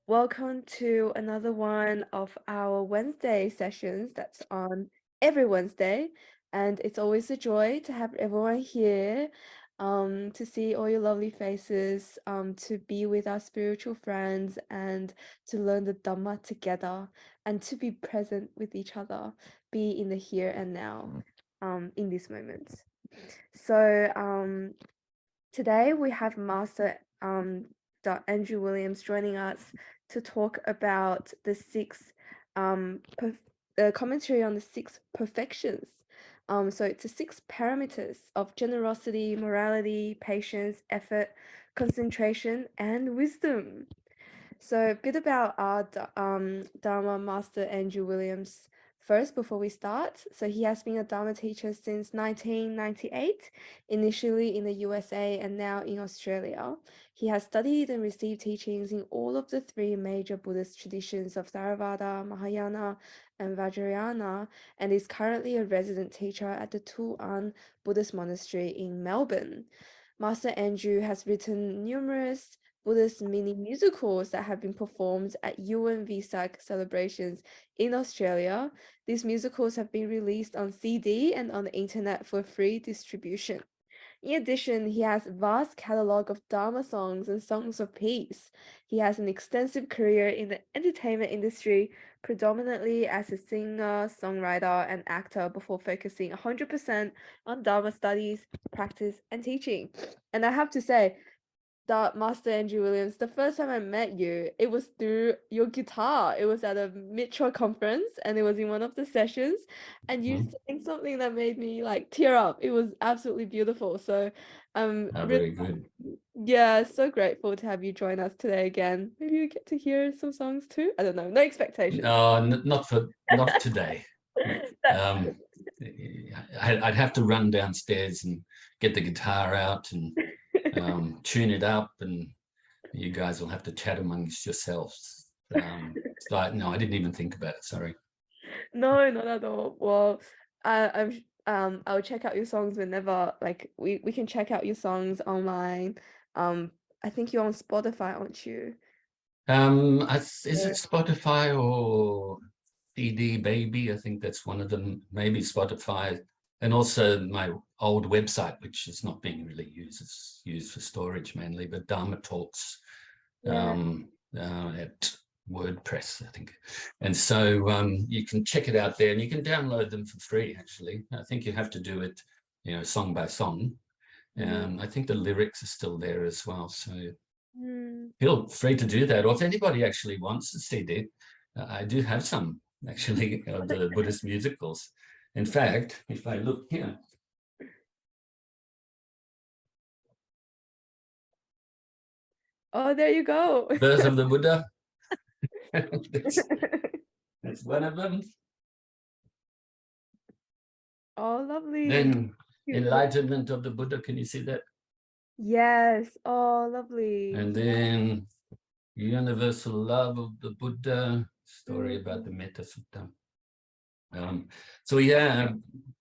Welcome to another one of our Wednesday sessions that's on every Wednesday. And it's always a joy to have everyone here, to see all your lovely faces, to be with our spiritual friends and to learn the Dhamma together and to be present with each other, be in the here and now, in these moments. So, today we have Master Andrew Williams joining us to talk about the commentary on the six perfections. So it's the six parameters of generosity, morality, patience, effort, concentration, and wisdom. So a bit about our Dharma Master Andrew Williams first before we start. So he has been a Dharma teacher since 1998, initially in the USA and now in Australia. He has studied and received teachings in all of the three major Buddhist traditions of Theravada, Mahayana, and Vajrayana, and is currently a resident teacher at the Tu An Buddhist Monastery in Melbourne. Master Andrew has written numerous Buddhist mini musicals that have been performed at UN Vesak celebrations in Australia. These musicals have been released on CD and on the internet for free distribution. In addition, he has a vast catalogue of Dharma songs and songs of peace. He has an extensive career in the entertainment industry, predominantly as a singer, songwriter, and actor before focusing 100% on Dharma studies, practice, and teaching. And I have to say, that Master Andrew Williams, the first time I met you, it was through your guitar. It was at a Mitra conference and it was in one of the sessions, and you sang something that made me like tear up. It was absolutely beautiful. So Very good. yeah, so grateful to have you join us today again. Maybe you get to hear some songs too. I don't know, no expectations. No, not today. I'd have to run downstairs and get the guitar out and tune it up, and you guys will have to chat amongst yourselves. So no, I didn't even think about it. Sorry. No, not at all. Well, I'll check out your songs whenever, like we can check out your songs online. I think you're on Spotify, aren't you? Is it Spotify or CD Baby? I think that's one of them.Maybe Spotify, and also my old website, which is not being really used. It's used for storage mainly, but Dharma Talks at WordPress, I think. And so you can check it out there, and you can download them for free. Actually, I think you have to do it, song by song. I think the lyrics are still there as well. So feel free to do that. Or if anybody actually wants a CD, I do have some actually of the Buddhist musicals. In fact, if I look here. Oh, there you go. Birth of the Buddha. That's one of them. Oh, lovely. Then Enlightenment of the Buddha. Can you see that? Yes. Oh, lovely. And then Universal Love of the Buddha, story about the Metta Sutta. So yeah,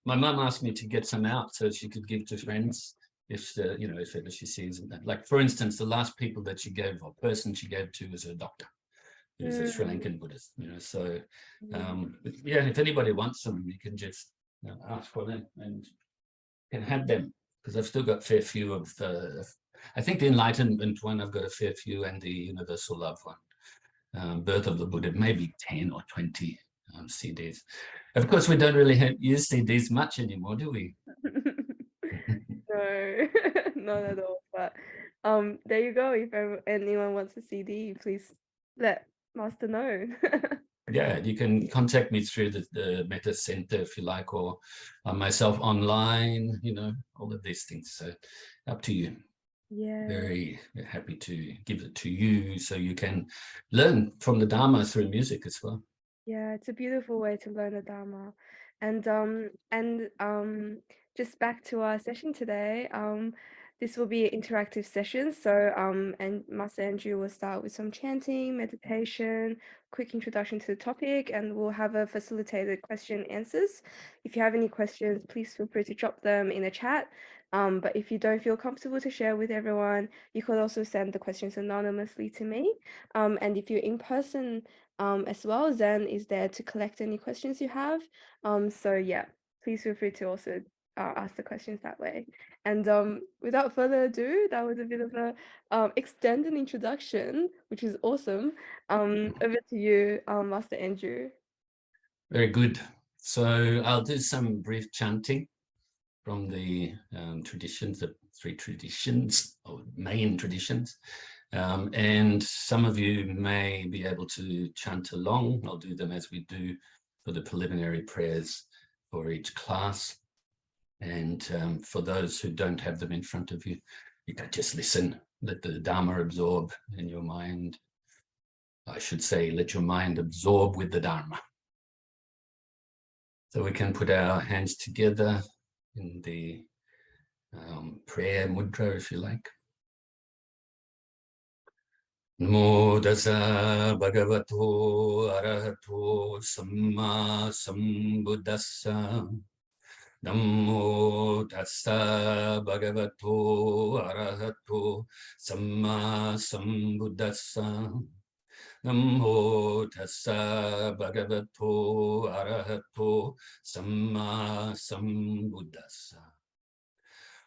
my mum asked me to get some out so she could give to friends if ever she sees it. Like for instance, the last people that she gave, or person she gave to, was a doctor. He was a Sri Lankan Buddhist, So yeah, if anybody wants them, you can just ask for them and can have them, because I've still got a fair few of I think the Enlightenment one I've got a fair few, and the Universal Love one, Birth of the Buddha, maybe 10 or 20 CDs. Of course, we don't really use CDs much anymore, do we? No, not at all. But there you go. If anyone wants a CD, please let Master know. Yeah, you can contact me through the Metta Center if you like, or myself online, all of these things. So up to you. Yeah. Very happy to give it to you so you can learn from the Dharma through music as well. Yeah, it's a beautiful way to learn the Dharma. And just back to our session today. This will be an interactive session. So and Master Andrew will start with some chanting, meditation, quick introduction to the topic, and we'll have a facilitated question and answers. If you have any questions, please feel free to drop them in the chat. But if you don't feel comfortable to share with everyone, you could also send the questions anonymously to me. And if you're in person as well, Zen is there to collect any questions you have. So yeah, please feel free to also ask the questions that way. And without further ado, that was a bit of a extended introduction, which is awesome. Over to you, Master Andrew. Very good. So I'll do some brief chanting from the traditions, the three traditions, or main traditions. And some of you may be able to chant along. I'll do them as we do for the preliminary prayers for each class. And for those who don't have them in front of you, you can just listen, let the Dharma absorb in your mind. I should say, let your mind absorb with the Dharma. So we can put our hands together in the prayer mudra, if you like. Namo tassa bhagavato arahato samma sambuddhassa. Namo tassa bhagavato arahato samma sambuddhassa. Namo tassa bhagavato arahato samma sambuddhassa.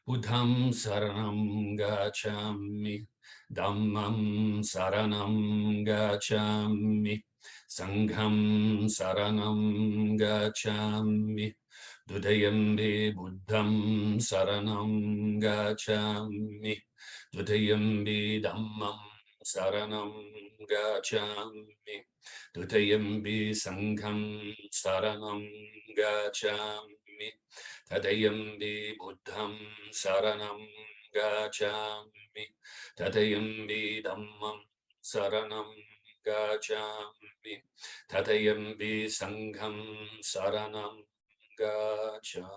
Buddham saranam gacchami, Dhammam saranam gacchami, Sangham saranam gacchami, Dudayambi Buddham saranam gacchami, Dudayambi Dhammam saranam gacchami, Dudayambi Sangham saranam gacchami, Tadayambi Buddham saranam gacchami, Tadayambi Dhammam saranam gacchami, Tadayambi Sangham saranam gacchami.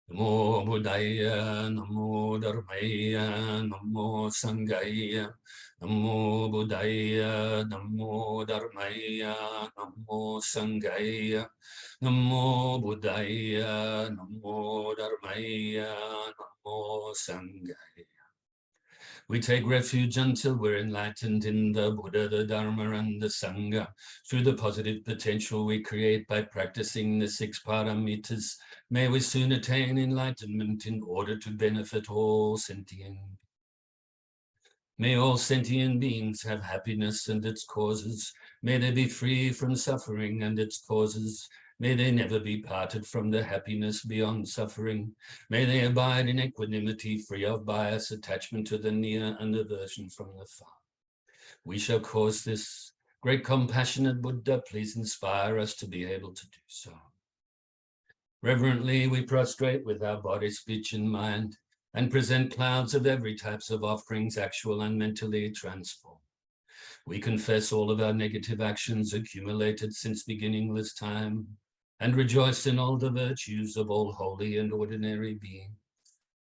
Namo Buddhaya, Namo Dharmaya, Namo Sanghaya, Namo Buddhaya, Namo Dharmaya, Namo Sanghaya, Namo Buddhaya, Namo Dharmaya, Namo Sanghaya. We take refuge until we're enlightened in the Buddha, the Dharma, and the Sangha. Through the positive potential we create by practicing the Six Paramitas, may we soon attain enlightenment in order to benefit all sentient. May all sentient beings have happiness and its causes. May they be free from suffering and its causes. May they never be parted from the happiness beyond suffering. May they abide in equanimity, free of bias, attachment to the near, and aversion from the far. We shall cause this. Great compassionate Buddha, please inspire us to be able to do so. Reverently, we prostrate with our body, speech, and mind, and present clouds of every types of offerings, actual and mentally transformed. We confess all of our negative actions accumulated since beginningless time, and rejoice in all the virtues of all holy and ordinary beings.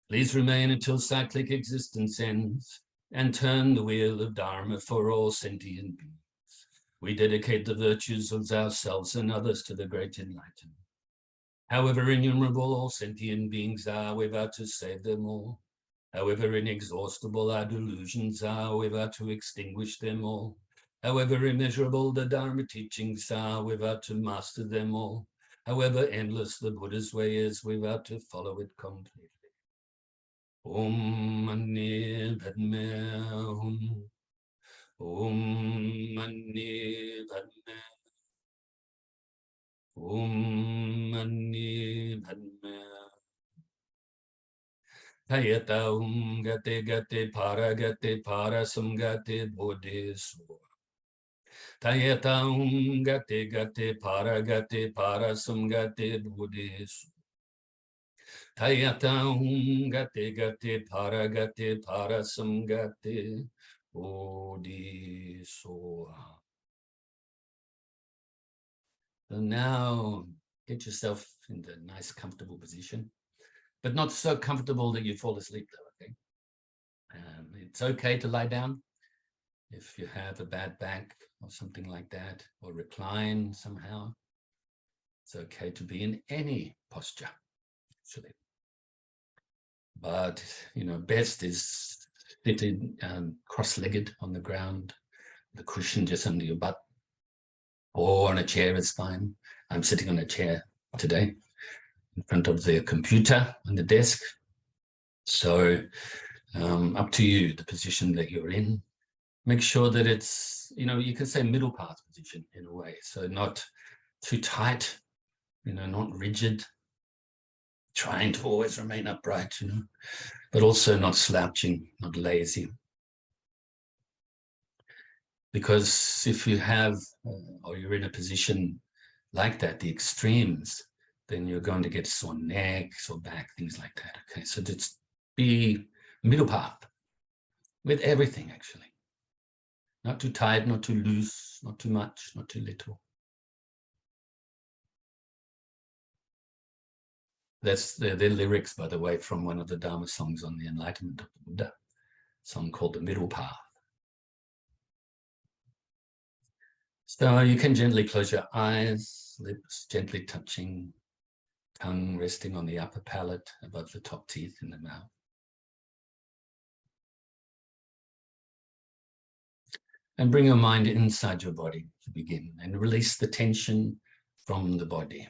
Please remain until cyclic existence ends, and turn the wheel of Dharma for all sentient beings. We dedicate the virtues of ourselves and others to the great enlightenment. However innumerable all sentient beings are, we vow to save them all. However inexhaustible our delusions are, we vow to extinguish them all. However immeasurable the Dharma teachings are, we vow to master them all. However endless the Buddha's way is, we vow to follow it completely. Om Mani Padme Hum. Om Mani Padme. Om Mani Padme. Tayata gate gate para samgate bodhisattva. Tayata gate gate para samgate bodhisattva. Tayata gate para samgate bodhisattva. So now get yourself in a nice comfortable position, but not so comfortable that you fall asleep though, okay? It's okay to lie down if you have a bad back or something like that, or recline somehow. It's okay to be in any posture. actually. But, best is seated cross-legged on the ground, the cushion just under your butt, or on a chair is fine. I'm sitting on a chair today in front of the computer on the desk. So up to you, the position that you're in. Make sure that it's, you can say middle path position in a way. So not too tight, not rigid, trying to always remain upright, but also not slouching, not lazy. Because if you have, or you're in a position like that, the extremes, then you're going to get sore neck, sore back, things like that. Okay, so just be middle path with everything, actually. Not too tight, not too loose, not too much, not too little. That's the lyrics, by the way, from one of the Dharma songs on the enlightenment of the Buddha, a song called The Middle Path. So you can gently close your eyes, lips gently touching, tongue resting on the upper palate above the top teeth in the mouth. And bring your mind inside your body to begin and release the tension from the body.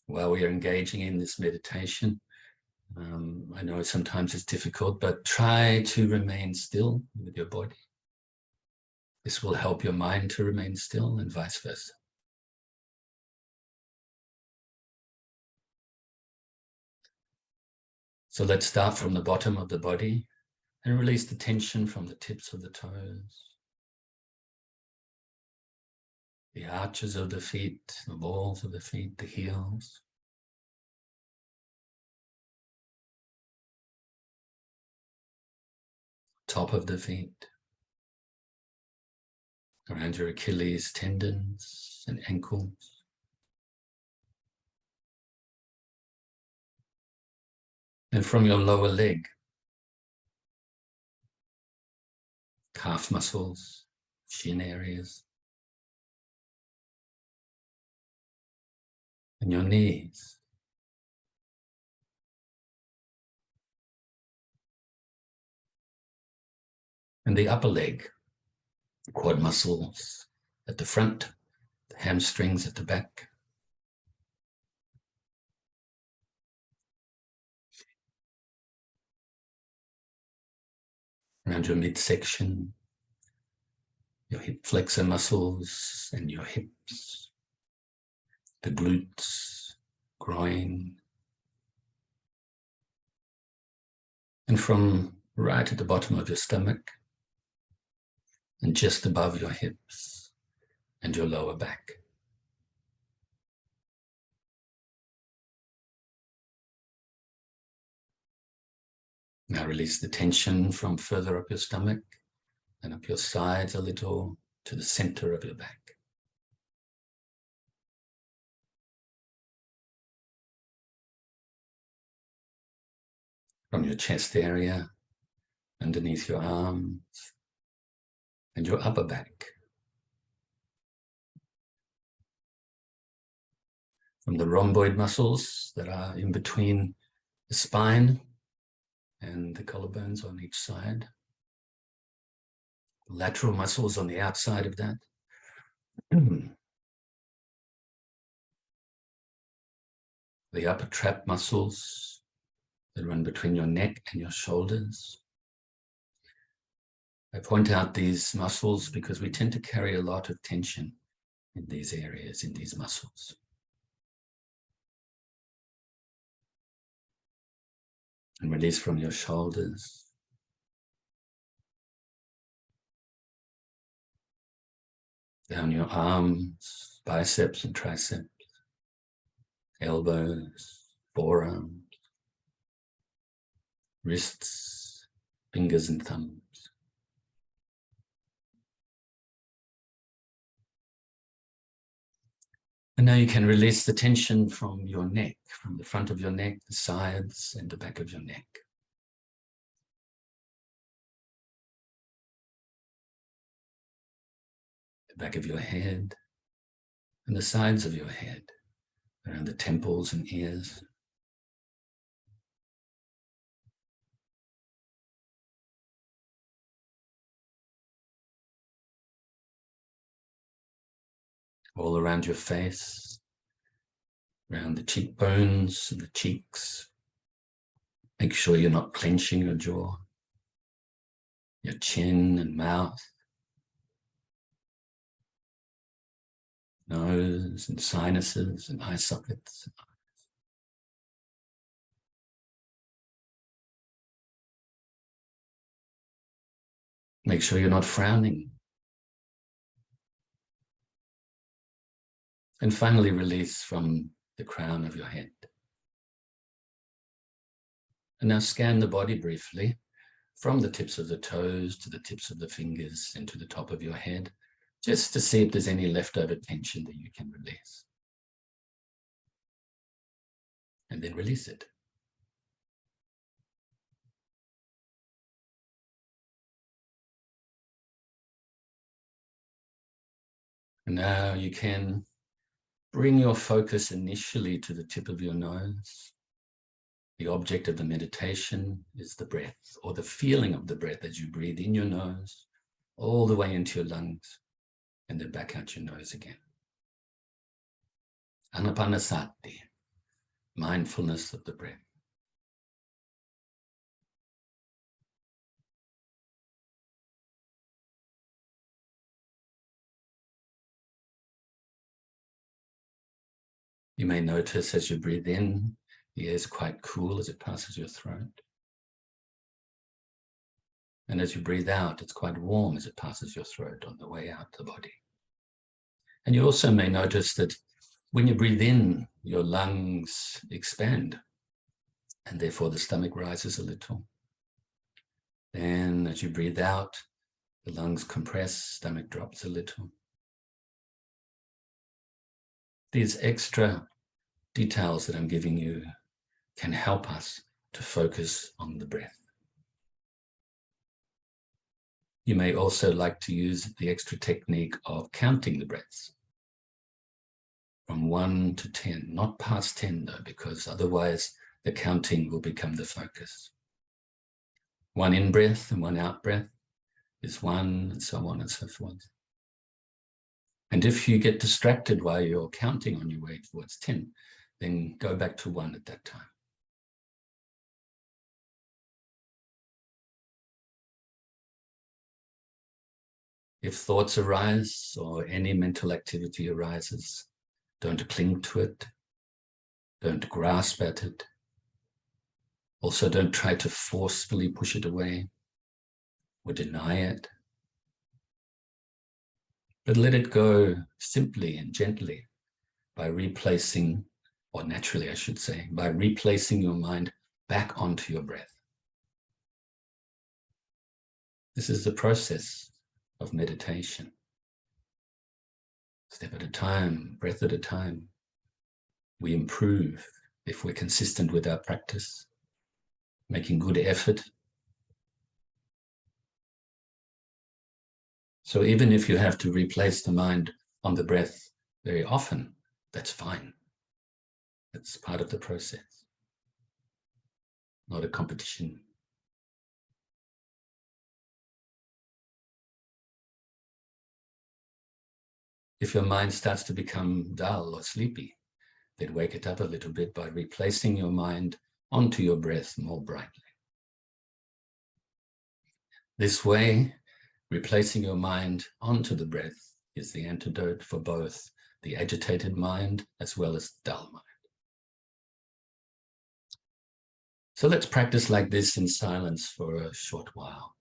While we are engaging in this meditation, I know sometimes it's difficult, but try to remain still with your body. This will help your mind to remain still and vice versa. So let's start from the bottom of the body and release the tension from the tips of the toes, the arches of the feet, the balls of the feet, the heels. Top of the feet, around your Achilles tendons and ankles. And from your lower leg, calf muscles, shin areas, and your knees. And the upper leg, quad muscles at the front, the hamstrings at the back. Around your midsection, your hip flexor muscles and your hips, the glutes, groin. And from right at the bottom of your stomach and just above your hips and your lower back. Now release the tension from further up your stomach and up your sides a little to the center of your back. From your chest area, underneath your arms and your upper back. From the rhomboid muscles that are in between the spine and the collarbones on each side. Lateral muscles on the outside of that. The upper trap muscles that run between your neck and your shoulders. I point out these muscles because we tend to carry a lot of tension in these areas, in these muscles. And release from your shoulders. Down your arms, biceps and triceps, elbows, forearms, wrists, fingers and thumbs. And now you can release the tension from your neck, from the front of your neck, the sides and the back of your neck. The back of your head and the sides of your head, around the temples and ears. All around your face, around the cheekbones and the cheeks. Make sure you're not clenching your jaw, your chin and mouth, nose and sinuses and eye sockets. Make sure you're not frowning. And finally, release from the crown of your head. And now scan the body briefly, from the tips of the toes to the tips of the fingers and to the top of your head, just to see if there's any leftover tension that you can release. And then release it. And now you can bring your focus initially to the tip of your nose. The object of the meditation is the breath, or the feeling of the breath as you breathe in your nose, all the way into your lungs, and then back out your nose again. Anapanasati, mindfulness of the breath. You may notice as you breathe in, the air is quite cool as it passes your throat. And as you breathe out, it's quite warm as it passes your throat on the way out the body. And you also may notice that when you breathe in, your lungs expand, and therefore the stomach rises a little. Then as you breathe out, the lungs compress, stomach drops a little. These extra details that I'm giving you can help us to focus on the breath. You may also like to use the extra technique of counting the breaths from 1 to 10, not past 10 though, because otherwise the counting will become the focus. 1 in breath and 1 out breath is 1, and so on and so forth. And if you get distracted while you're counting on your way towards 10, then go back to 1 at that time. If thoughts arise or any mental activity arises, don't cling to it. Don't grasp at it. Also, don't try to forcefully push it away or deny it. But let it go simply and gently by replacing, or naturally I should say, by replacing your mind back onto your breath. This is the process of meditation. Step at a time, breath at a time. We improve if we're consistent with our practice, making good effort. So even if you have to replace the mind on the breath very often, that's fine. That's part of the process, not a competition. If your mind starts to become dull or sleepy, then wake it up a little bit by replacing your mind onto your breath more brightly. This way, replacing your mind onto the breath is the antidote for both the agitated mind as well as dull mind. So let's practice like this in silence for a short while.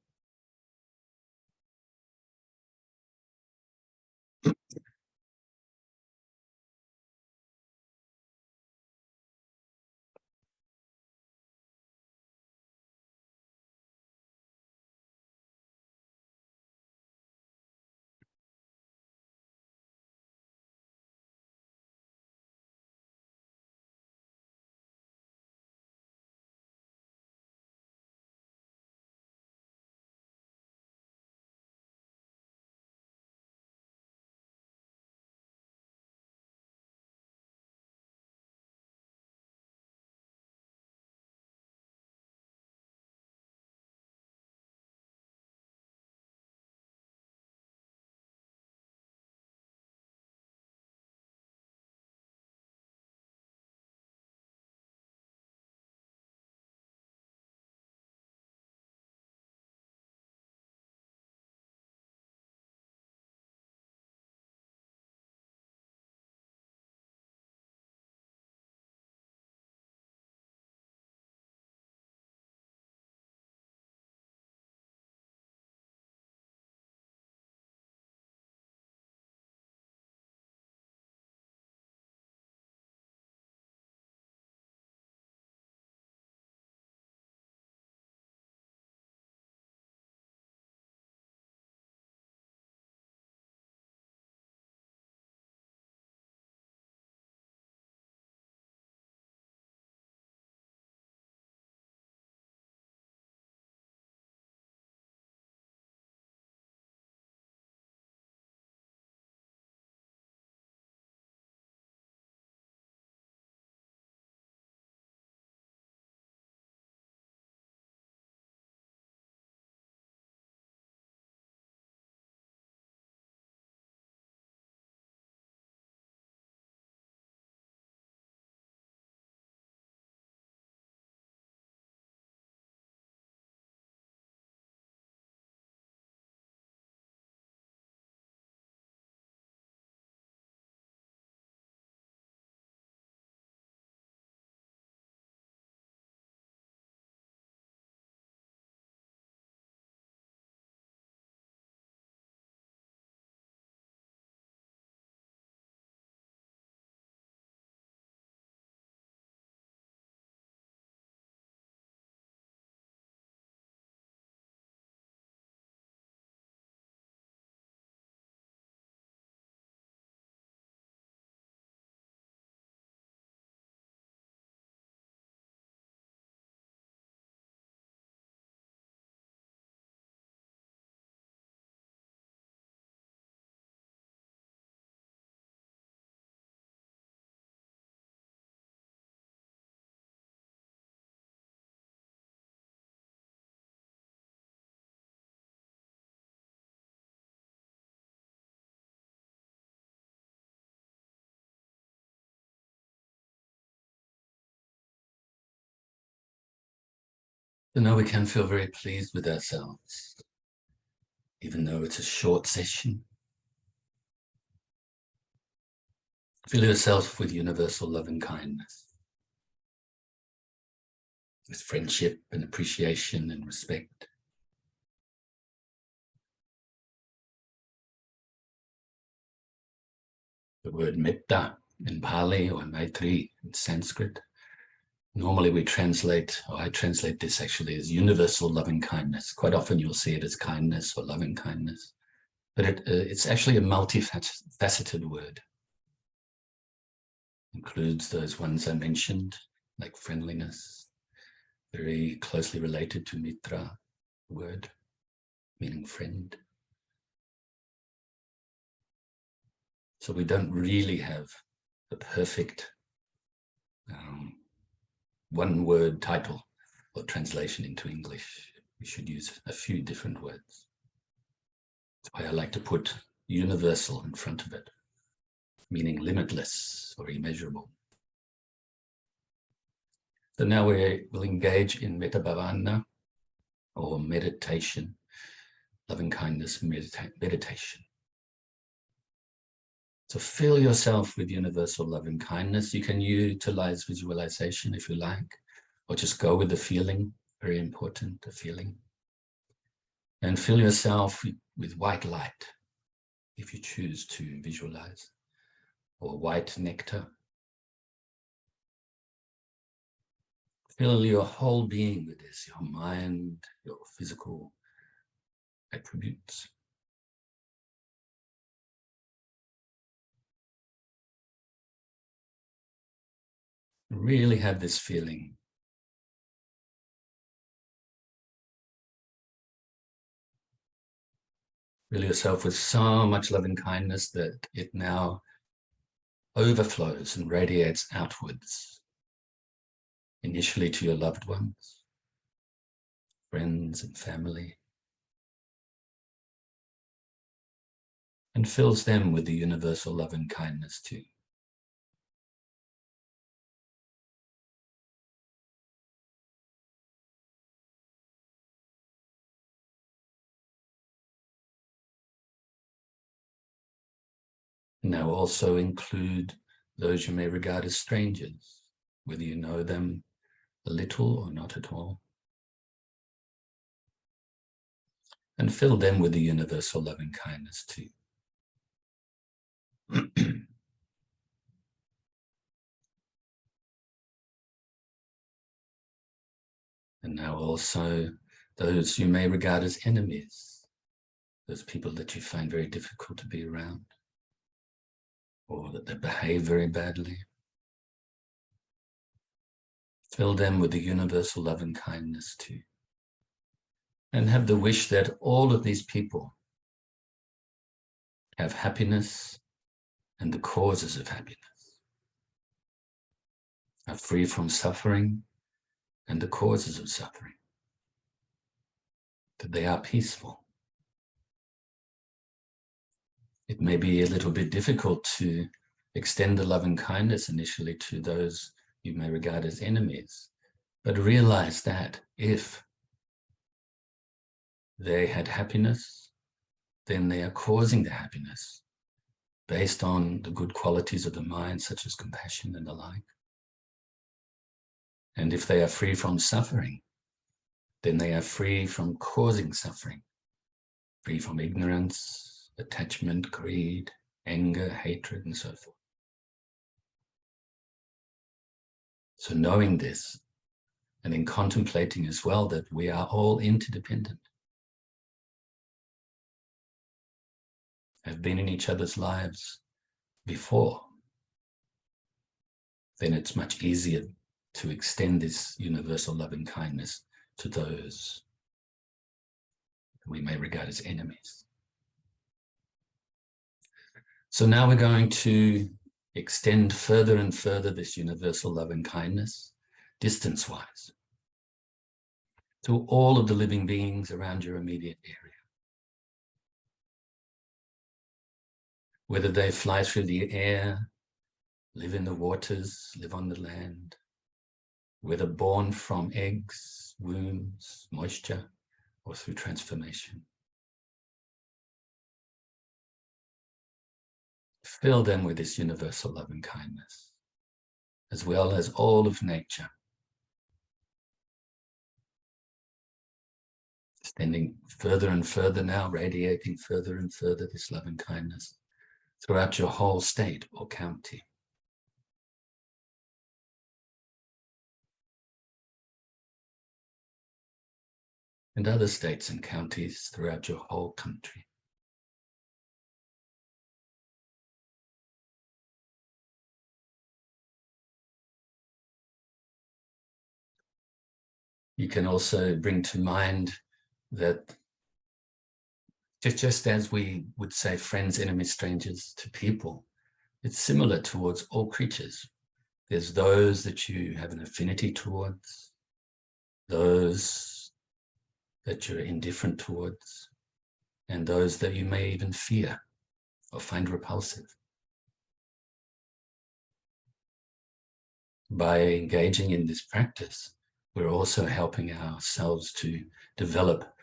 So now we can feel very pleased with ourselves, even though it's a short session. Fill yourself with universal love and kindness, with friendship and appreciation and respect. The word metta in Pali or Maitri in Sanskrit, normally we translate, or I translate this actually as universal loving kindness. Quite often you'll see it as kindness or loving kindness, but it's actually a multifaceted word. It includes those ones I mentioned, like friendliness, very closely related to mitra word, meaning friend. So we don't really have a perfect one-word title or translation into English. We should use a few different words. That's why I like to put universal in front of it, meaning limitless or immeasurable. So now we will engage in metta bhavana, or meditation, loving kindness meditation. So fill yourself with universal love and kindness. You can utilize visualization if you like, or just go with the feeling, very important, the feeling. And fill yourself with white light, if you choose to visualize, or white nectar. Fill your whole being with this, your mind, your physical attributes. Really have this feeling. Fill yourself with so much love and kindness that it now overflows and radiates outwards, initially to your loved ones, friends and family, and fills them with the universal love and kindness too. Now also include those you may regard as strangers, whether you know them a little or not at all. And fill them with the universal love and kindness too. And now also those you may regard as enemies, those people that you find very difficult to be around, or that they behave very badly. Fill them with the universal love and kindness too. And have the wish that all of these people have happiness and the causes of happiness, are free from suffering and the causes of suffering, that they are peaceful. It may be a little bit difficult to extend the love and kindness initially to those you may regard as enemies, but realize that if they had happiness, then they are causing the happiness based on the good qualities of the mind, such as compassion and the like. And if they are free from suffering, then they are free from causing suffering, free from ignorance, attachment, greed, anger, hatred, and so forth. So knowing this, and in contemplating as well that we are all interdependent, have been in each other's lives before, then it's much easier to extend this universal love and kindness to those we may regard as enemies. So now we're going to extend further and further this universal love and kindness, distance-wise, to all of the living beings around your immediate area. Whether they fly through the air, live in the waters, live on the land, whether born from eggs, wombs, moisture, or through transformation. Fill them with this universal love and kindness, as well as all of nature, extending further and further now, radiating further and further this love and kindness throughout your whole state or county. And other states and counties throughout your whole country. You can also bring to mind that just as we would say friends, enemies, strangers to people, it's similar towards all creatures. There's those that you have an affinity towards, those that you're indifferent towards, and those that you may even fear or find repulsive. By engaging in this practice, we're also helping ourselves to develop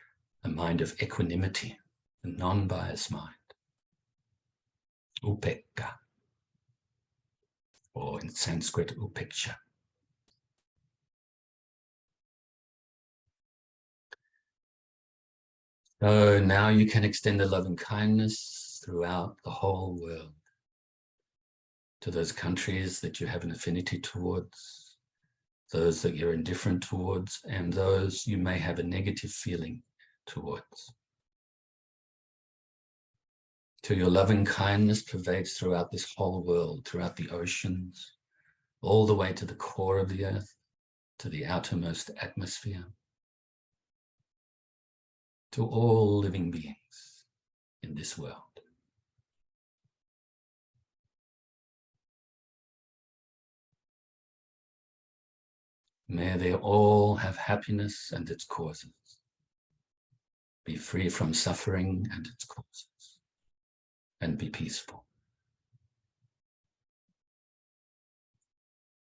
a mind of equanimity, a non-biased mind, upekkha, or in Sanskrit, upeksha. So now you can extend the love and kindness throughout the whole world, to those countries that you have an affinity towards, those that you're indifferent towards, and those you may have a negative feeling towards. Till your loving kindness pervades throughout this whole world, throughout the oceans, all the way to the core of the earth, to the outermost atmosphere, to all living beings in this world. May they all have happiness and its causes, be free from suffering and its causes, and be peaceful.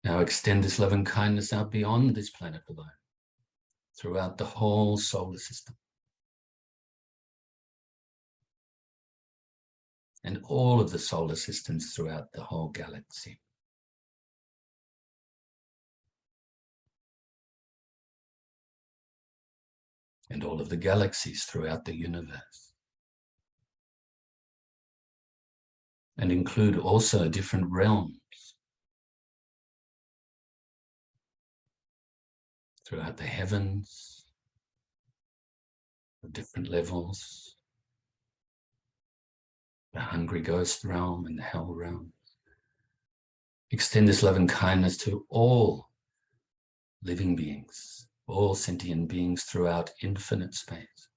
Now extend this love and kindness out beyond this planet alone, throughout the whole solar system, and all of the solar systems throughout the whole galaxy. And all of the galaxies throughout the universe. And include also different realms throughout the heavens, of different levels, the hungry ghost realm and the hell realm. Extend this love and kindness to all living beings, all sentient beings throughout infinite space.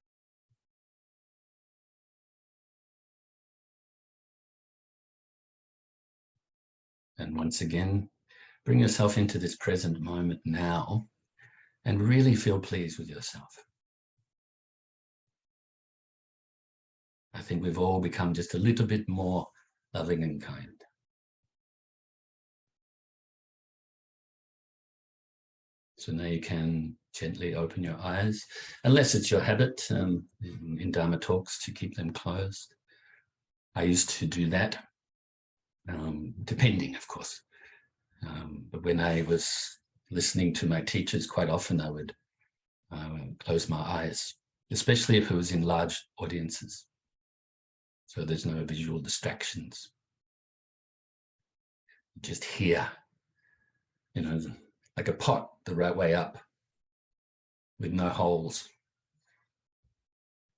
And once again, bring yourself into this present moment now and really feel pleased with yourself. I think we've all become just a little bit more loving and kind. So now you can gently open your eyes, unless it's your habit in Dharma talks to keep them closed. I used to do that, depending, of course. But when I was listening to my teachers, quite often I would close my eyes, especially if it was in large audiences. So there's no visual distractions. Just hear, like a pot the right way up, with no holes,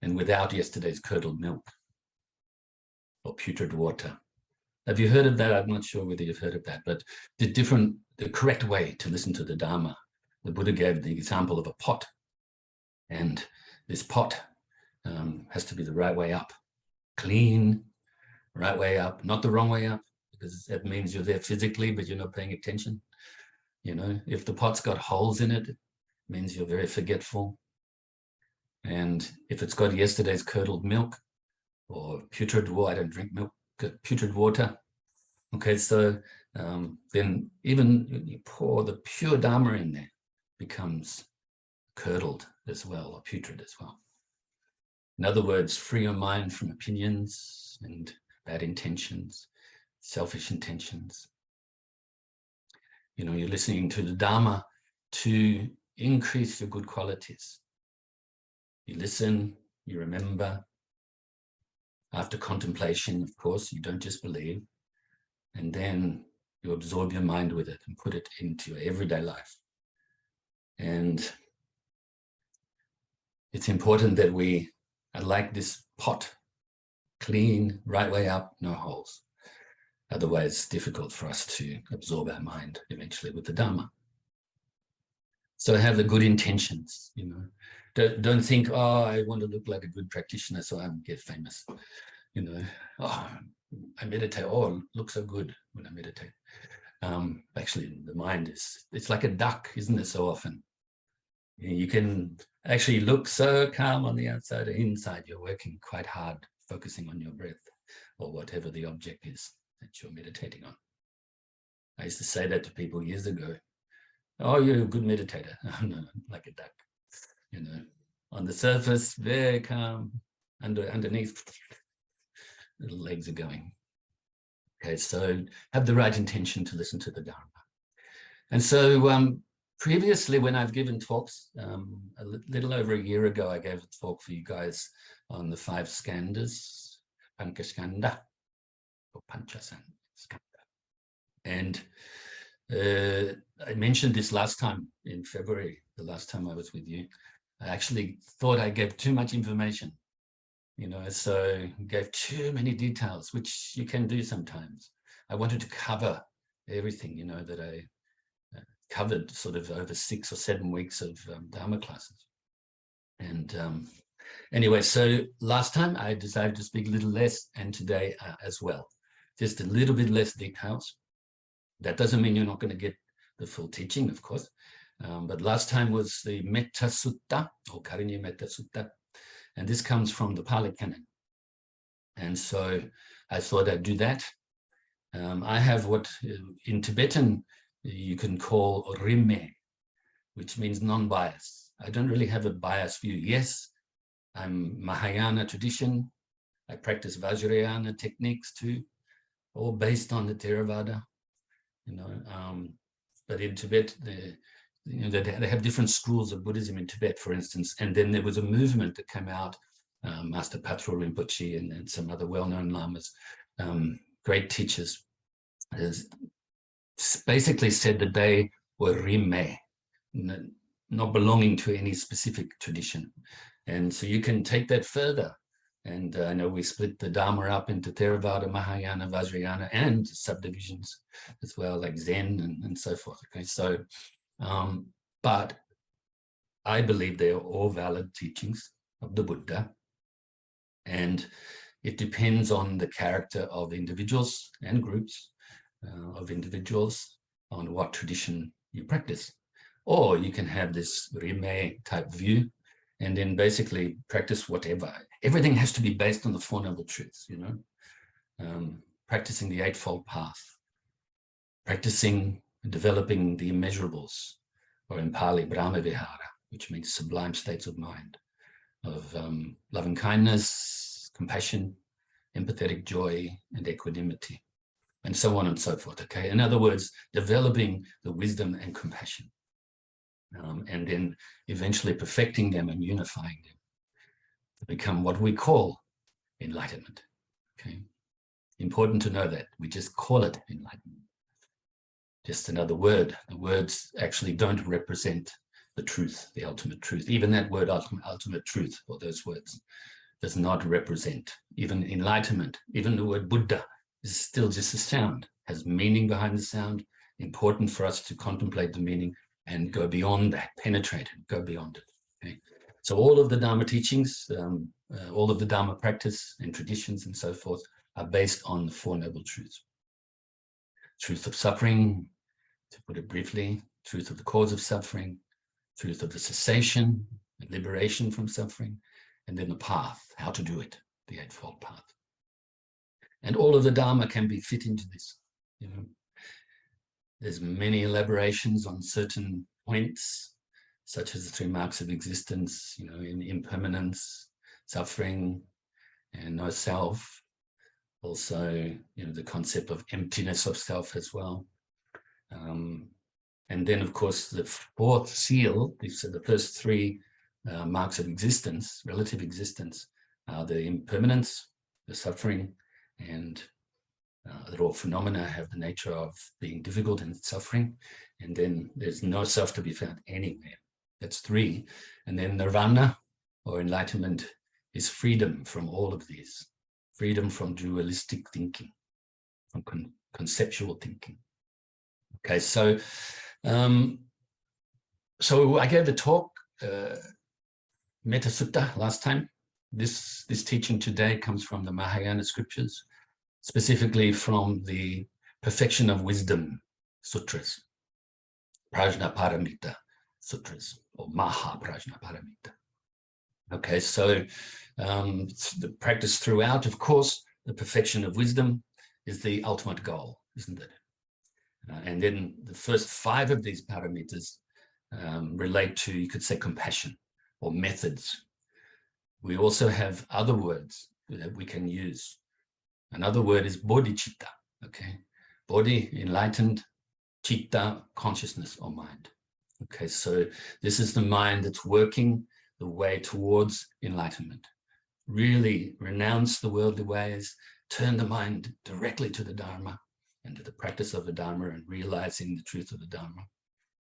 and without yesterday's curdled milk or putrid water. Have you heard of that? I'm not sure whether you've heard of that, but the correct way to listen to the Dharma. The Buddha gave the example of a pot, and this pot has to be the right way up, clean, right way up, not the wrong way up, because that means you're there physically, but you're not paying attention. If the pot's got holes in it, it means you're very forgetful. And if it's got yesterday's curdled milk or putrid water, I don't drink milk, putrid water. Okay, so then even you pour the pure Dharma in there, becomes curdled as well, or putrid as well. In other words, free your mind from opinions and bad intentions, selfish intentions. You know, you're listening to the Dharma to increase your good qualities. You listen, you remember. After contemplation, of course, you don't just believe. And then you absorb your mind with it and put it into your everyday life. And it's important that we are like this pot, clean, right way up, no holes. Otherwise, it's difficult for us to absorb our mind eventually with the Dharma. So have the good intentions, you know. Don't think, oh, I want to look like a good practitioner so I get famous. You know, oh, I meditate, oh, it looks so good when I meditate. Actually, the mind it's like a duck, isn't it, so often? You can actually look so calm on the outside, or inside you're working quite hard, focusing on your breath or whatever the object is that you're meditating on. I used to say that to people years ago. Oh, you're a good meditator. No, like a duck. You know, on the surface, very calm. Underneath, little legs are going. Okay, so have the right intention to listen to the Dharma. And so previously, when I've given talks, a little over a year ago, I gave a talk for you guys on the 5 skandhas, Panchaskandha, or Panchaskandha. And I mentioned this last time in February, the last time I was with you. I actually thought I gave too much information, you know, so gave too many details, which you can do sometimes. I wanted to cover everything, you know, that I covered sort of over 6 or 7 weeks of Dharma classes. And anyway, so last time I decided to speak a little less, and today as well, just a little bit less details. That doesn't mean you're not going to get the full teaching, of course. But last time was the Metta Sutta, or Karinya Metta Sutta. And this comes from the Pali Canon. And so I thought I'd do that. I have what in Tibetan you can call Rimé, which means non-bias. I don't really have a biased view. Yes, I'm Mahayana tradition. I practice Vajrayana techniques too, all based on the Theravada. You know, but in Tibet, they have different schools of Buddhism in Tibet, for instance. And then there was a movement that came out, Master Patrul Rinpoche and some other well-known lamas, great teachers, basically said that they were Rimé, not belonging to any specific tradition. And so you can take that further. And I know we split the Dharma up into Theravada, Mahayana, Vajrayana, and subdivisions as well, like Zen and so forth. Okay, so, but I believe they are all valid teachings of the Buddha. And it depends on the character of individuals and groups of individuals on what tradition you practice. Or you can have this Rimé type view and then basically practice whatever. Everything has to be based on the Four Noble Truths, you know, practicing the Eightfold Path, practicing and developing the immeasurables, or in Pali, Brahma Vihara, which means sublime states of mind, of loving kindness, compassion, empathetic joy, and equanimity, and so on and so forth, okay? In other words, developing the wisdom and compassion, and then eventually perfecting them and unifying them to become what we call enlightenment, okay? Important to know that. We just call it enlightenment. Just another word. The words actually don't represent the truth, the ultimate truth. Even that word, ultimate truth, or those words, does not represent even enlightenment. Even the word Buddha is still just a sound, has meaning behind the sound. Important for us to contemplate the meaning and go beyond that, penetrate it, go beyond it. Okay? So all of the Dharma teachings, all of the Dharma practice and traditions and so forth are based on the Four Noble Truths. Truth of suffering, to put it briefly, truth of the cause of suffering, truth of the cessation and liberation from suffering, and then the path, how to do it, the Eightfold Path. And all of the Dharma can be fit into this. You know, there's many elaborations on certain points, such as the 3 marks of existence, in impermanence, suffering, and no self. Also, the concept of emptiness of self as well. And then, of course, the 4th seal, these are the first 3 marks of existence, relative existence, are the impermanence, the suffering, and that all phenomena have the nature of being difficult and suffering. And then there's no self to be found anywhere. That's 3. And then nirvana, or enlightenment, is freedom from all of these. Freedom from dualistic thinking, from conceptual thinking. Okay, so I gave the talk, Metta Sutta, last time. This teaching today comes from the Mahayana scriptures, specifically from the Perfection of Wisdom Sutras, Prajna Paramita Sutras, or Maha Prajna Paramita. Okay, so the practice throughout, of course, the perfection of wisdom is the ultimate goal, isn't it? And then the first 5 of these paramitas relate to, you could say, compassion or methods. We also have other words that we can use. Another word is Bodhicitta, okay? Bodhi, enlightened, citta, consciousness or mind. Okay, so this is the mind that's working the way towards enlightenment. Really renounce the worldly ways, turn the mind directly to the Dharma and to the practice of the Dharma and realizing the truth of the Dharma,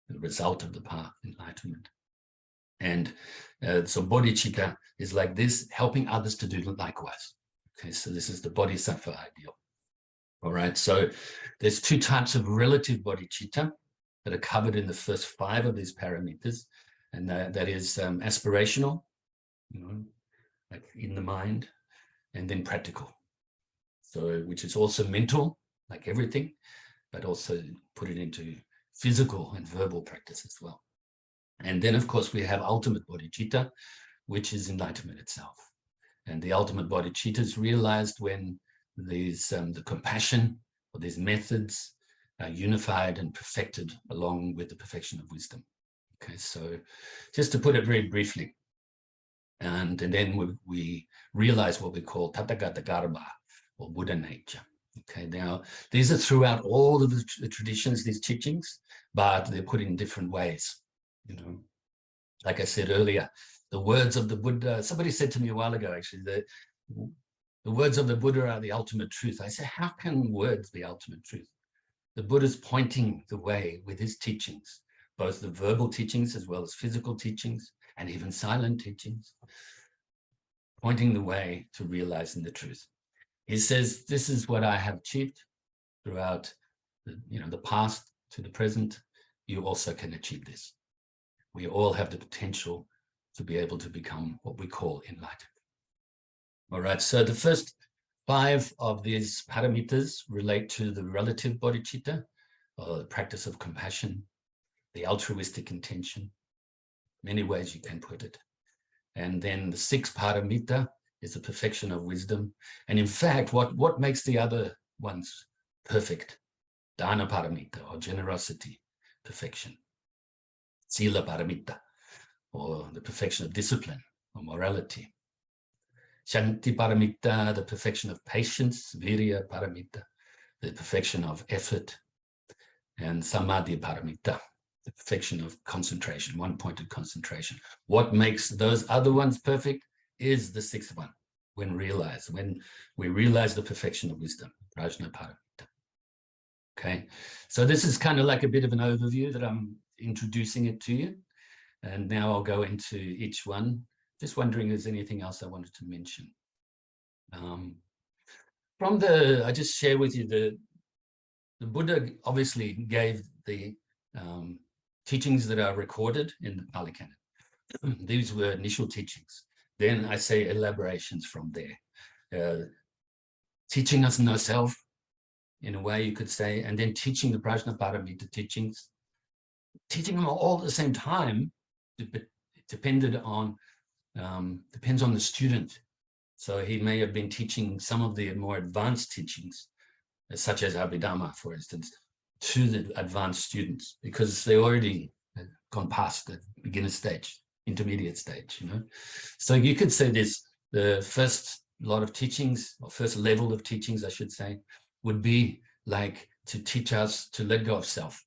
the result of the path, enlightenment. And so bodhicitta is like this, helping others to do likewise. Okay, so this is the bodhisattva ideal. All right, so there's 2 types of relative bodhicitta that are covered in the first 5 of these paramitas, and that is aspirational, like in the mind, and then practical. So, which is also mental, like everything, but also put it into physical and verbal practice as well. And then, of course, we have ultimate bodhicitta, which is enlightenment itself. And the ultimate bodhicitta is realized when these the compassion or these methods are unified and perfected along with the perfection of wisdom. Okay, so just to put it very briefly, and then we realize what we call Tathagata Garbha, or Buddha nature. Okay, now these are throughout all of the traditions, these teachings, but they're put in different ways. Like I said earlier, the words of the Buddha, somebody said to me a while ago, actually, that the words of the Buddha are the ultimate truth. I said, how can words be ultimate truth? The Buddha's pointing the way with his teachings, both the verbal teachings as well as physical teachings, and even silent teachings, pointing the way to realizing the truth. He says, this is what I have achieved throughout the past to the present. You also can achieve this. We all have the potential to be able to become what we call enlightened. All right, so the first 5 of these paramitas relate to the relative bodhicitta, or the practice of compassion, the altruistic intention, many ways you can put it. And then the 6th paramita is the perfection of wisdom. And in fact, what makes the other ones perfect? Dana paramita, or generosity, perfection. Sila paramita, or the perfection of discipline or morality. Chanting paramita, the perfection of patience. Virya paramita, the perfection of effort. And samadhi paramita, the perfection of concentration, one-pointed concentration. What makes those other ones perfect is the 6th one, when we realize the perfection of wisdom, prajna paramita. Okay, so this is kind of like a bit of an overview that I'm introducing it to you. And now I'll go into each one. Just wondering if there's anything else I wanted to mention. I just share with you the Buddha obviously gave the teachings that are recorded in the Pali Canon. These were initial teachings. Then I say elaborations from there. Teaching us no self, in a way you could say, and then teaching the Prajna Paramita teachings. Teaching them all at the same time depends on the student. So he may have been teaching some of the more advanced teachings, such as Abhidhamma, for instance, to the advanced students, because they already gone past the beginner stage, intermediate stage, So you could say this, the first lot of teachings, or first level of teachings, I should say, would be like to teach us to let go of self,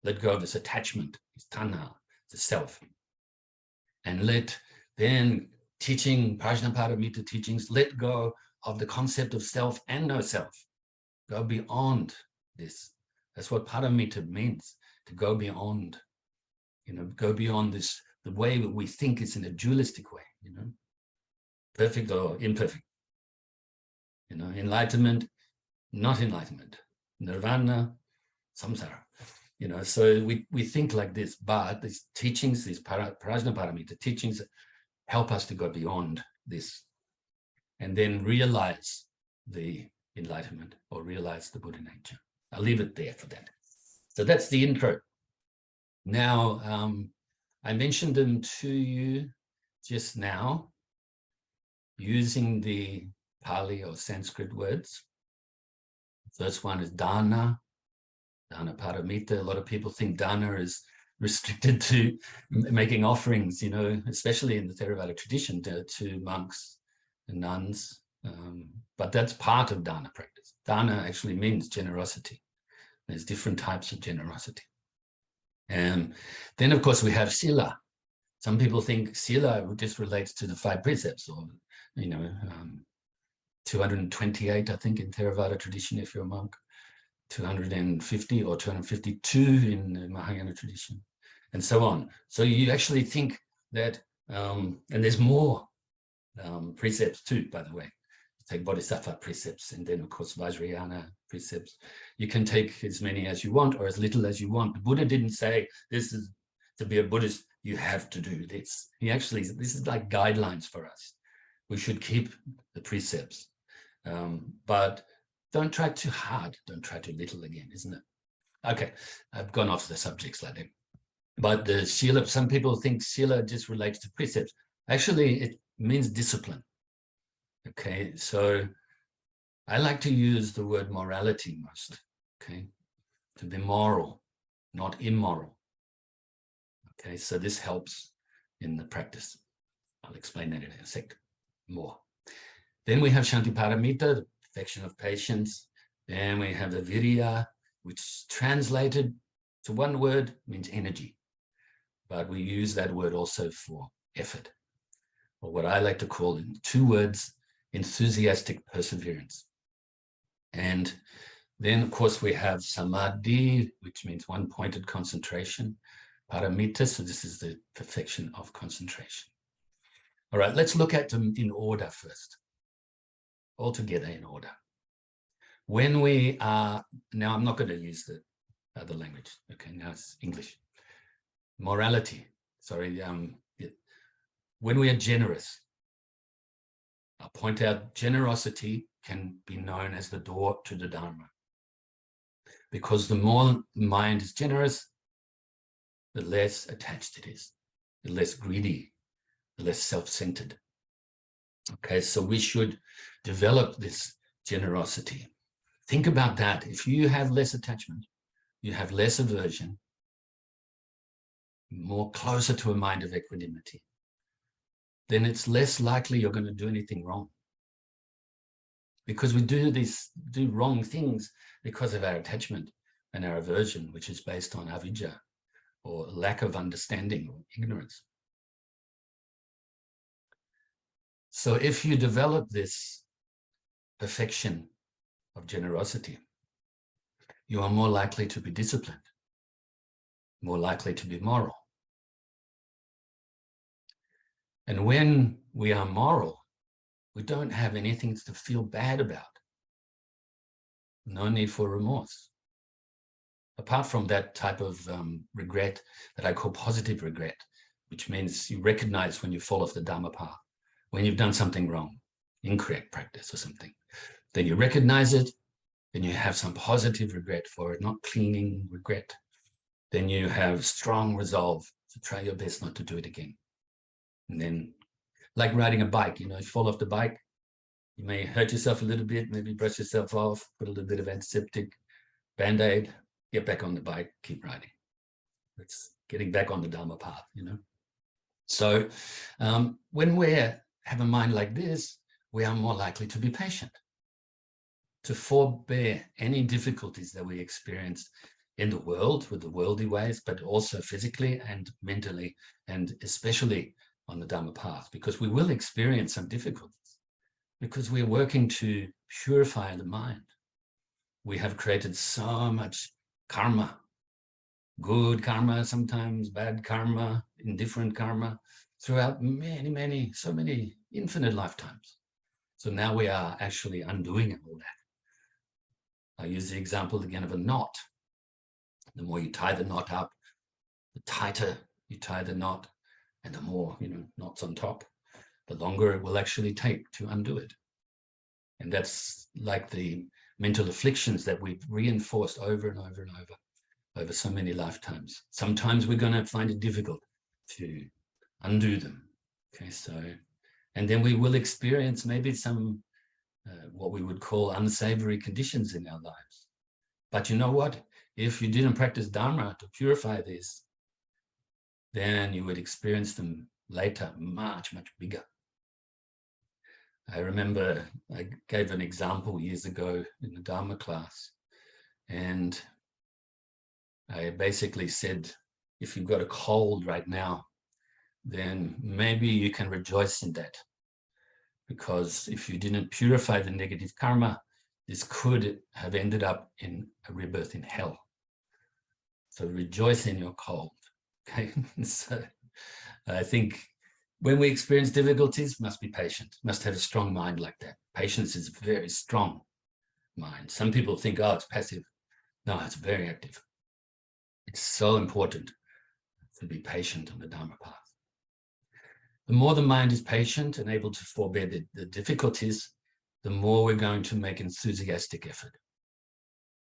let go of this attachment, this tanha, the self. And then teaching, Prajnaparamita teachings, let go of the concept of self and no self. Go beyond this. That's what paramita means, to go beyond, go beyond this, the way that we think is in a dualistic way, perfect or imperfect. Enlightenment, not enlightenment. Nirvana, samsara. So we think like this, but these teachings, these Prajnaparamita teachings, help us to go beyond this and then realize the enlightenment or realize the Buddha nature. I'll leave it there for that. So that's the intro. Now, I mentioned them to you just now using the Pali or Sanskrit words. The first one is dana, dana paramita. A lot of people think dana is restricted to making offerings, especially in the Theravada tradition, to monks and nuns. But that's part of dana practice. Dana actually means generosity. There's different types of generosity. And then, of course, we have Sila. Some people think Sila just relates to the 5 precepts, or, 228, I think, in Theravada tradition, if you're a monk, 250 or 252 in the Mahayana tradition, and so on. So you actually think that, and there's more precepts too, by the way. Take Bodhisattva precepts, and then, of course, Vajrayana precepts. You can take as many as you want or as little as you want. The Buddha didn't say, this is to be a Buddhist, you have to do this. This is like guidelines for us. We should keep the precepts. But don't try too hard. Don't try too little again, isn't it? Okay, I've gone off the subject slightly. But the Sila, some people think Sila just relates to precepts. Actually, it means discipline. Okay, so I like to use the word morality most, okay? To be moral, not immoral. Okay, so this helps in the practice. I'll explain that in a sec more. Then we have Shanti Paramita, the perfection of patience. Then we have the Virya, which translated to one word means energy. But we use that word also for effort, or what I like to call in 2 words, enthusiastic perseverance. And then, of course, we have Samadhi, which means one-pointed concentration. Paramita, so this is the perfection of concentration. All right, let's look at them in order first, all together in order. When we are, now I'm not going to use the other language, okay, now it's English. Morality, sorry, when we are generous, I'll point out generosity can be known as the door to the Dharma. Because the more the mind is generous, the less attached it is, the less greedy, the less self-centered. Okay, so we should develop this generosity. Think about that. If you have less attachment, you have less aversion, more closer to a mind of equanimity, then it's less likely you're going to do anything wrong. Because we do wrong things because of our attachment and our aversion, which is based on avidya, or lack of understanding or ignorance. So if you develop this perfection of generosity, you are more likely to be disciplined, more likely to be moral. And when we are moral, we don't have anything to feel bad about. No need for remorse. Apart from that type of regret that I call positive regret, which means you recognize when you fall off the Dharma path, when you've done something wrong, incorrect practice or something, then you recognize it, then you have some positive regret for it, not clinging regret. Then you have strong resolve to try your best not to do it again. And then, like riding a bike, you fall off the bike, you may hurt yourself a little bit, maybe brush yourself off, put a little bit of antiseptic, Band-Aid, get back on the bike, keep riding. It's getting back on the Dharma path, So when we have a mind like this, we are more likely to be patient, to forbear any difficulties that we experience in the world with the worldly ways, but also physically and mentally, and especially on the Dharma path, because we will experience some difficulties, because we're working to purify the mind. We have created so much karma, good karma, sometimes bad karma, indifferent karma, throughout so many infinite lifetimes. So now we are actually undoing all that. I use the example again of a knot. The more you tie the knot up, the tighter you tie the knot, and the more, knots on top, the longer it will actually take to undo it. And that's like the mental afflictions that we've reinforced over and over and over so many lifetimes. Sometimes we're going to find it difficult to undo them. Okay, and then we will experience maybe some what we would call unsavory conditions in our lives. But you know what? If you didn't practice Dharma to purify this, then you would experience them later much, much bigger. I remember I gave an example years ago in the Dharma class, and I basically said, if you've got a cold right now, then maybe you can rejoice in that. Because if you didn't purify the negative karma, this could have ended up in a rebirth in hell. So rejoice in your cold. Okay. So I think when we experience difficulties, must be patient, must have a strong mind like that. Patience is a very strong mind. Some people think, oh, it's passive. No, it's very active. It's so important to be patient on the Dharma path. The more the mind is patient and able to forbear the difficulties, the more we're going to make enthusiastic effort.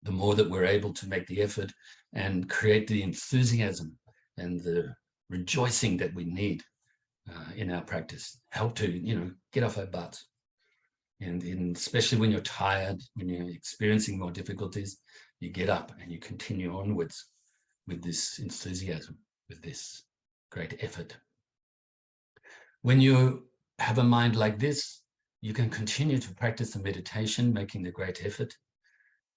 The more that we're able to make the effort and create the enthusiasm and the rejoicing that we need in our practice, help to, get off our butts. And especially when you're tired, when you're experiencing more difficulties, you get up and you continue onwards with this enthusiasm, with this great effort. When you have a mind like this, you can continue to practice the meditation, making the great effort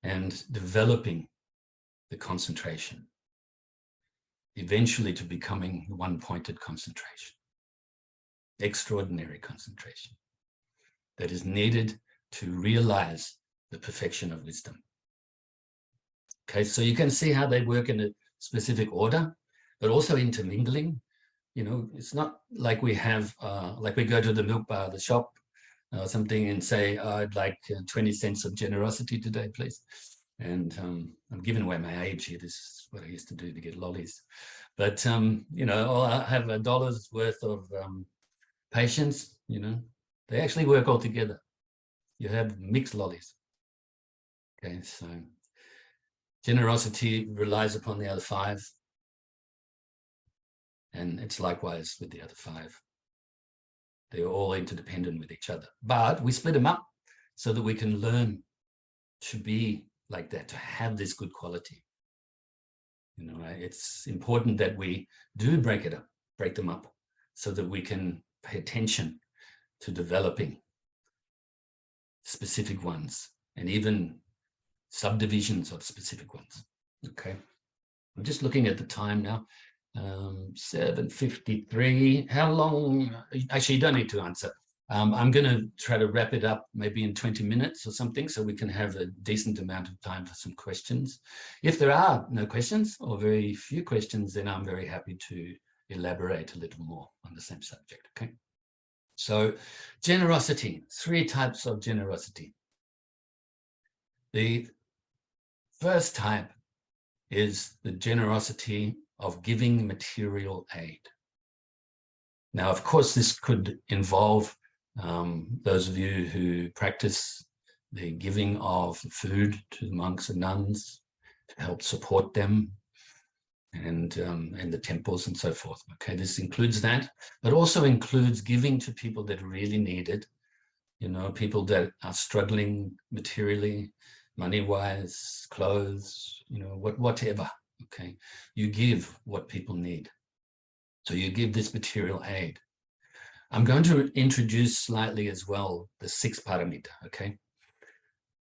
and developing the concentration, eventually to becoming one-pointed concentration, extraordinary concentration that is needed to realize the perfection of wisdom. Okay, so you can see how they work in a specific order, but also intermingling. It's not like we have, like we go to the milk bar, the shop, or something, and say, oh, I'd like 20 cents of generosity today, please. And I'm giving away my age here. This is what I used to do to get lollies. But, or I have $1 worth of patience, they actually work all together. You have mixed lollies. Okay, so generosity relies upon the other 5. And it's likewise with the other 5. They're all interdependent with each other. But we split them up so that we can learn to be like that, to have this good quality. It's important that we do break them up, so that we can pay attention to developing specific ones and even subdivisions of specific ones. Okay. I'm just looking at the time now. 7:53. How long? Actually, you don't need to answer. I'm going to try to wrap it up maybe in 20 minutes or something, so we can have a decent amount of time for some questions. If there are no questions or very few questions, then I'm very happy to elaborate a little more on the same subject. Okay. So generosity, 3 types of generosity. The first type is the generosity of giving material aid. Now, of course, this could involve those of you who practice the giving of food to the monks and nuns to help support them, and the temples and so forth. Okay, this includes that, but also includes giving to people that really need it. People that are struggling materially, money-wise, clothes, whatever. okay? You give what people need. So you give this material aid. I'm going to introduce slightly as well the sixth paramita, okay?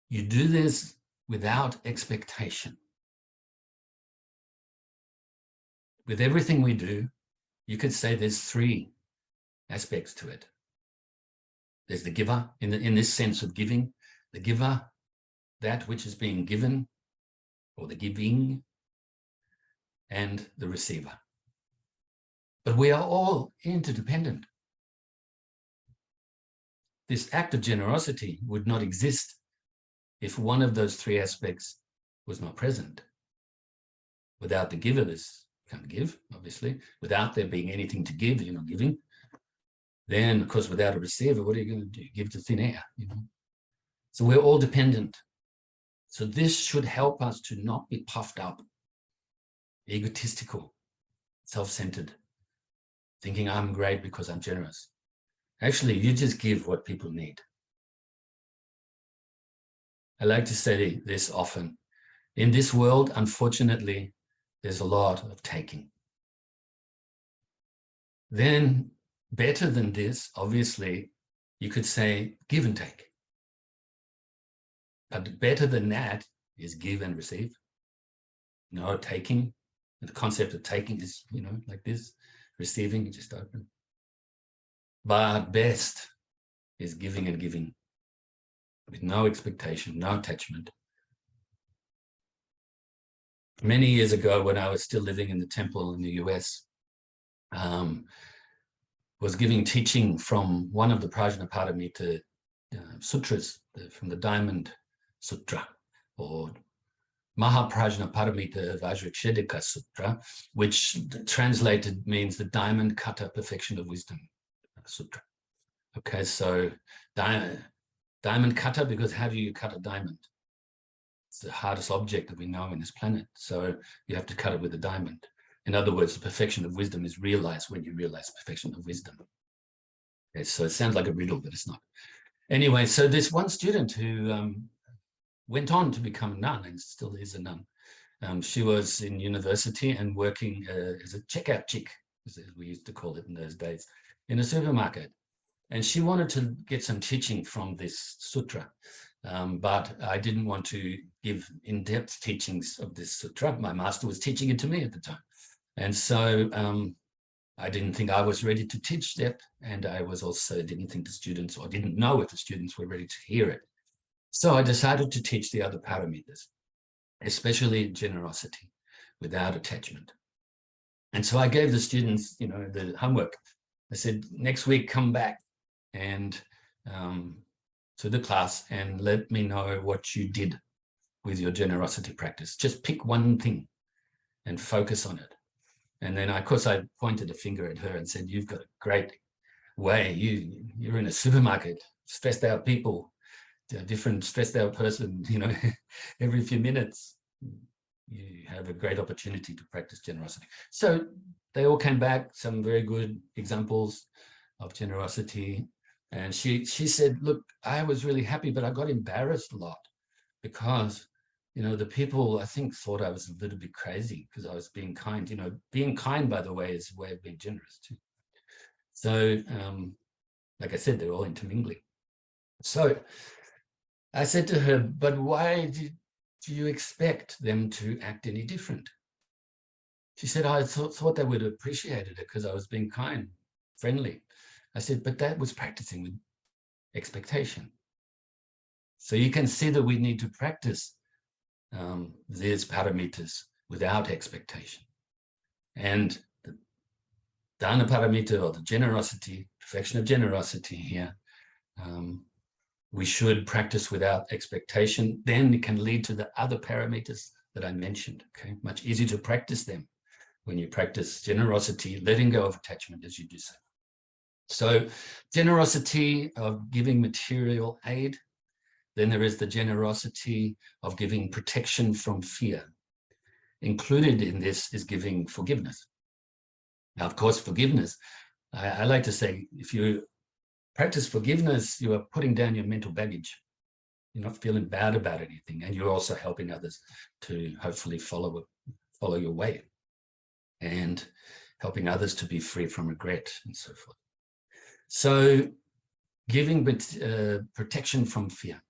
You do this without expectation. With everything we do, you could say there's three aspects to it. There's the giver, in this sense of giving, the giver, that which is being given, or the giving, and the receiver. But we are all interdependent. This act of generosity would not exist if one of those three aspects was not present. Without the giver, this can't give, obviously. Without there being anything to give, you're not giving. Then, of course, without a receiver, what are you going to do? Give to thin air, you know? So we're all dependent. So this should help us to not be puffed up, egotistical, self-centered, thinking I'm great because I'm generous. Actually, you just give what people need. I like to say this often. In this world, unfortunately, there's a lot of taking. Then, better than this, obviously, you could say give and take. But better than that is give and receive. No taking. The concept of taking is, you know, like this. Receiving, just open. But best is giving and giving with no expectation, no attachment. Many years ago, when I was still living in the temple in the US, was giving teaching from one of the Prajnaparamita sutras, from the Diamond Sutra, or Mahaprajnaparamita Vajrakshetika Sutra, which translated means the diamond cutter perfection of wisdom sutra. Okay, so diamond cutter, because how do you cut a diamond? It's the hardest object that we know in this planet, so you have to cut it with a diamond. In other words, the perfection of wisdom is realized when you realize perfection of wisdom. Okay, so it sounds like a riddle, but it's not. Anyway, so this one student who went on to become a nun and still is a nun. She was in university and working as a checkout chick, as we used to call it in those days, in a supermarket. And she wanted to get some teaching from this sutra, but I didn't want to give in-depth teachings of this sutra. My master was teaching it to me at the time. And so I didn't think I was ready to teach that. And I was also didn't think the students, or didn't know if the students were ready to hear it. So I decided to teach the other paramitas, especially generosity, without attachment. And so I gave the students, you know, the homework. I said, next week, come back and to the class and let me know what you did with your generosity practice. Just pick one thing and focus on it. And then, of course, I pointed a finger at her and said, you've got a great way. You're in a supermarket, stressed out people, a different stressed out person, you know, every few minutes. You have a great opportunity to practice generosity. So they all came back, some very good examples of generosity. And she said, look, I was really happy, but I got embarrassed a lot because, you know, the people, I think, thought I was a little bit crazy because I was being kind. You know, being kind, by the way, is a way of being generous too. So, like I said, they're all intermingling. So I said to her, but why do you expect them to act any different? She said, I thought they would have appreciated it because I was being kind, friendly. I said, but that was practicing with expectation. So you can see that we need to practice these paramitas without expectation. And the Dharma paramita, or the generosity, perfection of generosity here, we should practice without expectation. Then it can lead to the other paramitas that I mentioned. Okay, much easier to practice them when you practice generosity, letting go of attachment as you do so. So generosity of giving material aid. Then there is the generosity of giving protection from fear. Included in this is giving forgiveness. Now, of course, forgiveness, I like to say, if you practice forgiveness, you are putting down your mental baggage. You're not feeling bad about anything, and you're also helping others to hopefully follow follow your way, and helping others to be free from regret and so forth. So giving protection from fear.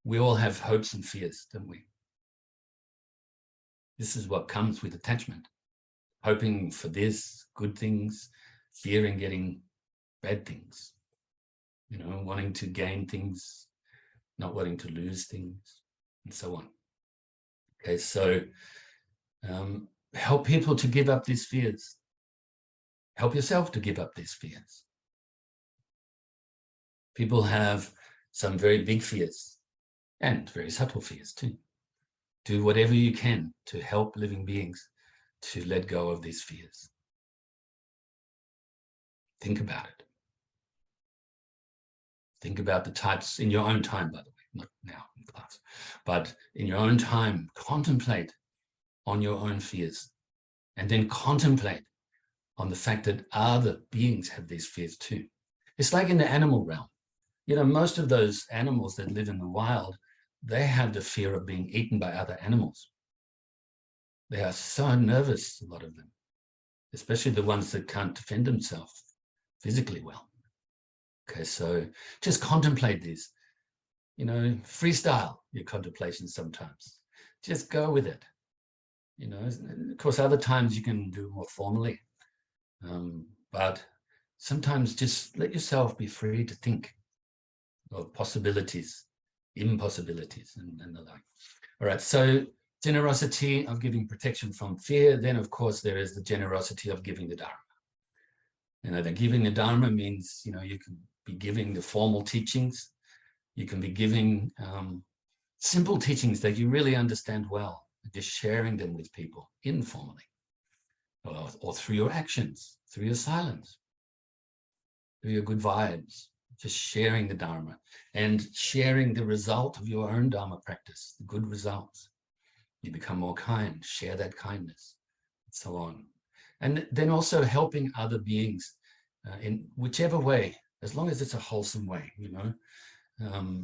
We all have hopes and fears, don't we? This is what comes with attachment. Hoping for this, good things, fearing getting bad things, wanting to gain things, not wanting to lose things, and so on. Okay, so help people to give up these fears. Help yourself to give up these fears. People have some very big fears and very subtle fears too. Do whatever you can to help living beings to let go of these fears. Think about it. Think about the types in your own time, by the way, not now in class, but in your own time, contemplate on your own fears, and then contemplate on the fact that other beings have these fears too. It's like in the animal realm. Most of those animals that live in the wild, they have the fear of being eaten by other animals. They are so nervous, a lot of them, especially the ones that can't defend themselves physically well. Okay, so just contemplate this. Freestyle your contemplation sometimes. Just go with it. Of course, other times you can do more formally, but sometimes just let yourself be free to think of possibilities, impossibilities, and the like. All right, so generosity of giving protection from fear. Then, of course, there is the generosity of giving the Dharma. The giving the Dharma means, you can be giving the formal teachings. You can be giving simple teachings that you really understand well, just sharing them with people informally, or through your actions, through your silence, through your good vibes, just sharing the Dharma and sharing the result of your own Dharma practice, the good results. You become more kind, share that kindness, and so on. And then also helping other beings in whichever way, as long as it's a wholesome way,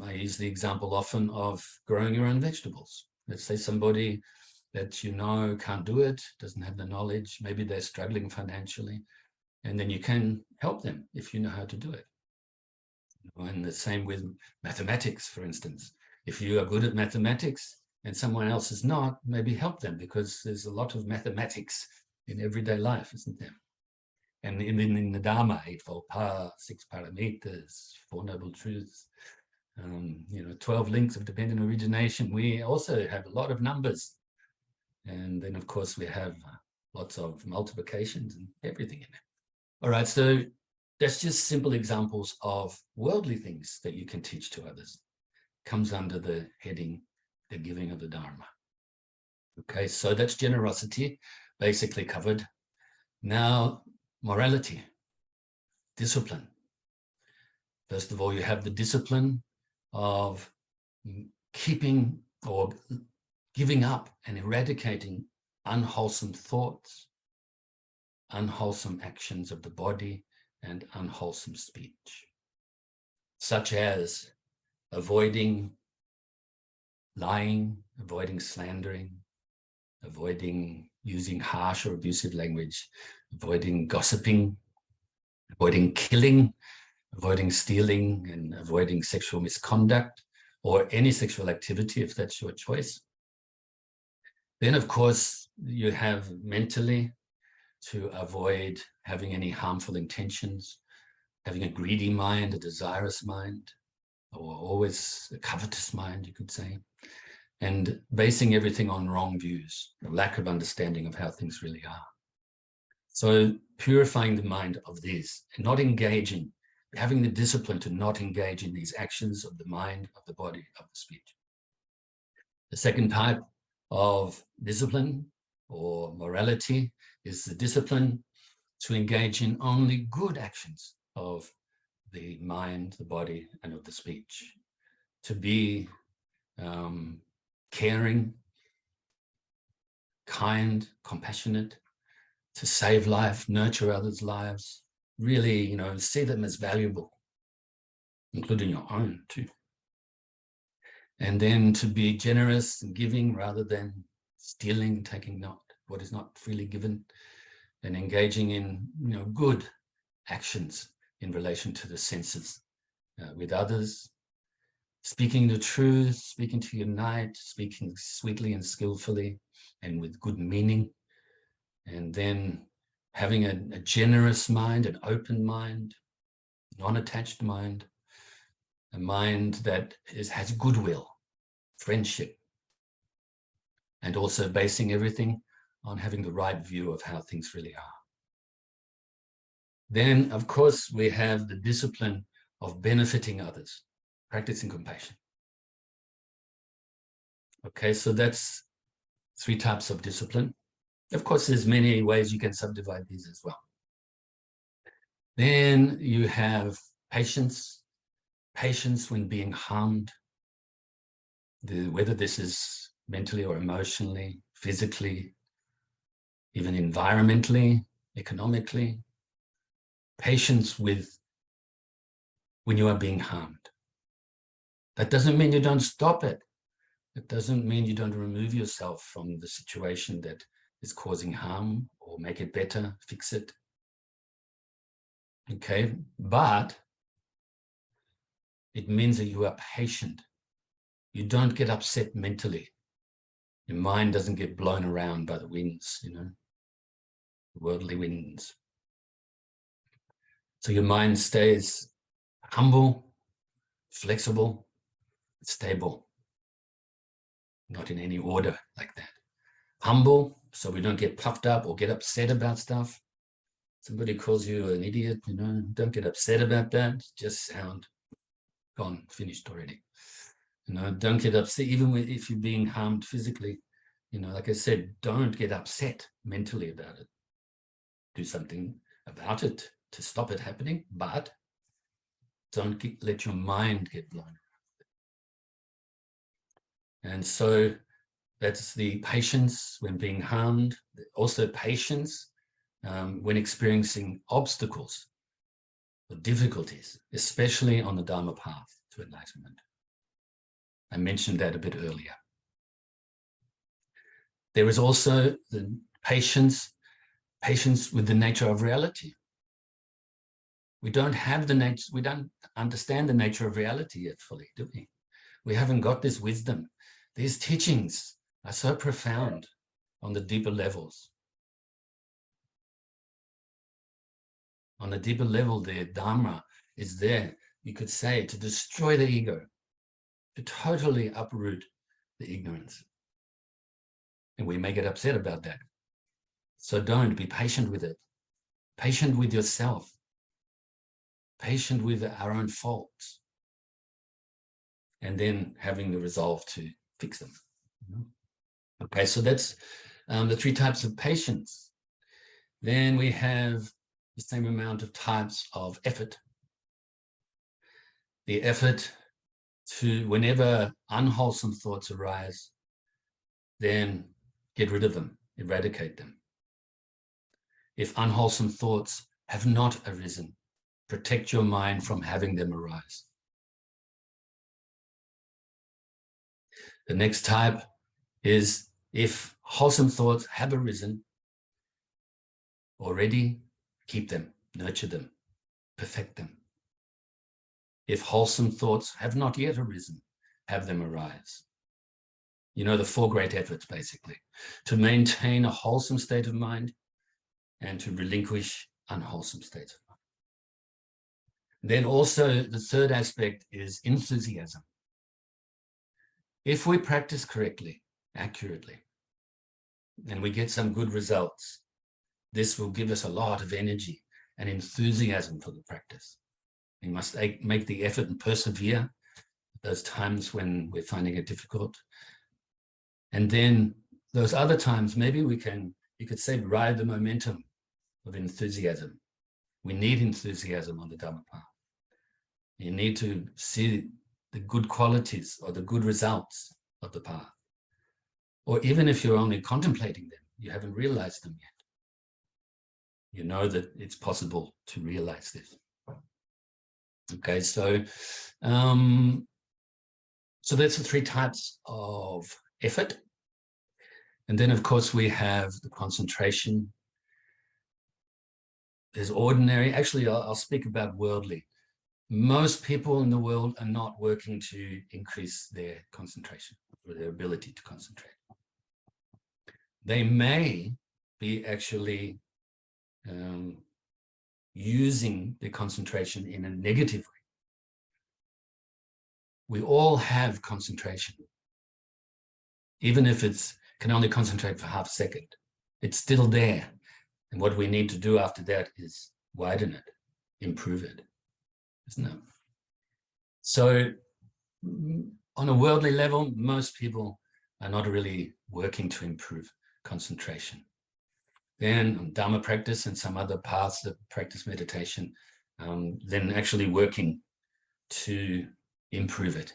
I use the example often of growing your own vegetables. Let's say somebody that can't do it, doesn't have the knowledge, maybe they're struggling financially, and then you can help them if you know how to do it. And the same with mathematics, for instance. If you are good at mathematics and someone else is not, maybe help them, because there's a lot of mathematics in everyday life, isn't there? And in the Dharma, Eightfold Path, Six Paramitas, Four Noble Truths, 12 links of dependent origination, we also have a lot of numbers. And then, of course, we have lots of multiplications and everything in it. All right, so that's just simple examples of worldly things that you can teach to others. Comes under the heading, the giving of the Dharma. Okay, so that's generosity, basically covered. Now, morality, discipline. First of all, you have the discipline of keeping or giving up and eradicating unwholesome thoughts, unwholesome actions of the body, and unwholesome speech, such as avoiding lying, avoiding slandering, avoiding using harsh or abusive language, avoiding gossiping, avoiding killing, avoiding stealing, and avoiding sexual misconduct or any sexual activity if that's your choice. Then, of course, you have mentally to avoid having any harmful intentions, having a greedy mind, a desirous mind, or always a covetous mind, you could say, and basing everything on wrong views, a lack of understanding of how things really are. So purifying the mind of these and not engaging, having the discipline to not engage in these actions of the mind, of the body, of the speech. The second type of discipline or morality is the discipline to engage in only good actions of the mind, the body, and of the speech. To be caring, kind, compassionate, to save life, nurture others' lives, really, see them as valuable, including your own too. And then to be generous and giving rather than stealing, taking not what is not freely given, and engaging in good actions in relation to the senses with others, speaking the truth, speaking to unite, speaking sweetly and skillfully and with good meaning, and then having a generous mind, an open mind, non-attached mind, a mind that has goodwill, friendship, and also basing everything on having the right view of how things really are. Then, of course, we have the discipline of benefiting others, practicing compassion. Okay, so that's 3 types of discipline. Of course, there's many ways you can subdivide these as well. Then you have patience, patience when being harmed, whether this is mentally or emotionally, physically, even environmentally, economically. Patience with when you are being harmed. That doesn't mean you don't stop it. It doesn't mean you don't remove yourself from the situation that is causing harm or make it better, fix it. Okay, but it means that you are patient. You don't get upset mentally. Your mind doesn't get blown around by the winds, worldly winds. So your mind stays humble, flexible, stable, not in any order like that. Humble, so we don't get puffed up or get upset about stuff. Somebody calls you an idiot, don't get upset about that. Just sound gone, finished already. Don't get upset, even if you're being harmed physically. Like I said, don't get upset mentally about it. Do something about it to stop it happening, but don't let your mind get blown around. And so that's the patience when being harmed, also patience when experiencing obstacles or difficulties, especially on the Dharma path to enlightenment. I mentioned that a bit earlier. There is also the patience with the nature of reality. We don't have the nature, we don't understand the nature of reality yet fully, do we? We haven't got this wisdom. These teachings are so profound on the deeper levels. On a deeper level, the Dharma is there, you could say, to destroy the ego, to totally uproot the ignorance. And we may get upset about that. So don't be patient with it. Patient with yourself. Patient with our own faults. And then having the resolve to fix them. Okay, so that's the 3 types of patience. Then we have the same amount of types of effort. The effort to, whenever unwholesome thoughts arise, then get rid of them, eradicate them. If unwholesome thoughts have not arisen, protect your mind from having them arise. The next type is if wholesome thoughts have arisen already, keep them, nurture them, perfect them. If wholesome thoughts have not yet arisen, have them arise. The 4 great efforts, basically, to maintain a wholesome state of mind and to relinquish unwholesome states of mind. Then also the 3rd aspect is enthusiasm. If we practice correctly, accurately, and we get some good results, this will give us a lot of energy and enthusiasm for the practice. We must make the effort and persevere at those times when we're finding it difficult. And then those other times, maybe you could say, ride the momentum of enthusiasm. We need enthusiasm on the Dharma path. You need to see the good qualities or the good results of the path. Or even if you're only contemplating them, you haven't realized them yet. You know that it's possible to realize this. Okay, so that's the 3 types of effort. And then, of course, we have the concentration. There's ordinary. Actually, I'll speak about worldly. Most people in the world are not working to increase their concentration or their ability to concentrate. They may be actually using their concentration in a negative way. We all have concentration. Even if it can only concentrate for half a second, it's still there. And what we need to do after that is widen it, improve it, isn't it? So on a worldly level, most people are not really working to improve concentration. Then on Dharma practice and some other paths that practice meditation, then actually working to improve it,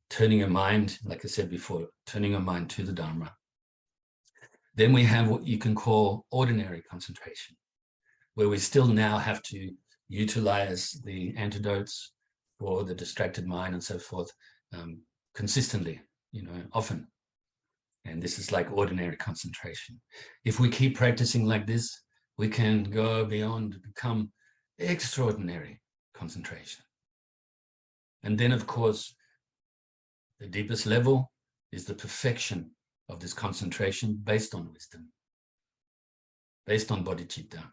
turning your mind, like I said before, turning your mind to the Dharma. Then we have what you can call ordinary concentration, where we still now have to utilize the antidotes for the distracted mind and so forth consistently, often. And this is like ordinary concentration. If we keep practicing like this, we can go beyond, become extraordinary concentration. And then, of course, the deepest level is the perfection of this concentration based on wisdom, based on bodhicitta.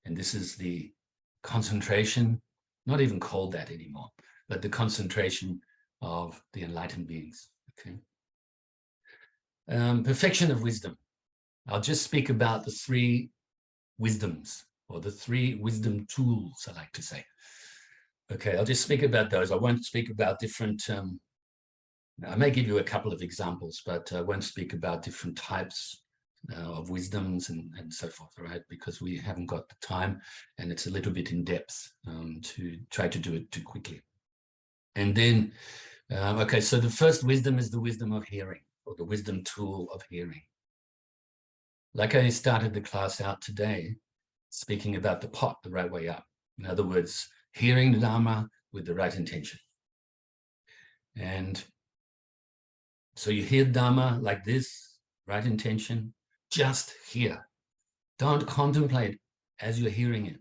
And this is the concentration, not even called that anymore, but the concentration of the enlightened beings. Okay. Perfection of wisdom. I'll just speak about the three wisdoms, or the three wisdom tools, I like to say. Okay, I'll just speak about those. I won't speak about different, I may give you a couple of examples, but I won't speak about different types of wisdoms and so forth, right? Because we haven't got the time and it's a little bit in depth to try to do it too quickly. And then, okay, so the first wisdom is the wisdom of hearing, or the wisdom tool of hearing. Like I started the class out today, speaking about the pot, the right way up. In other words, hearing the Dharma with the right intention. And so you hear Dharma like this, right intention, just hear. Don't contemplate as you're hearing it.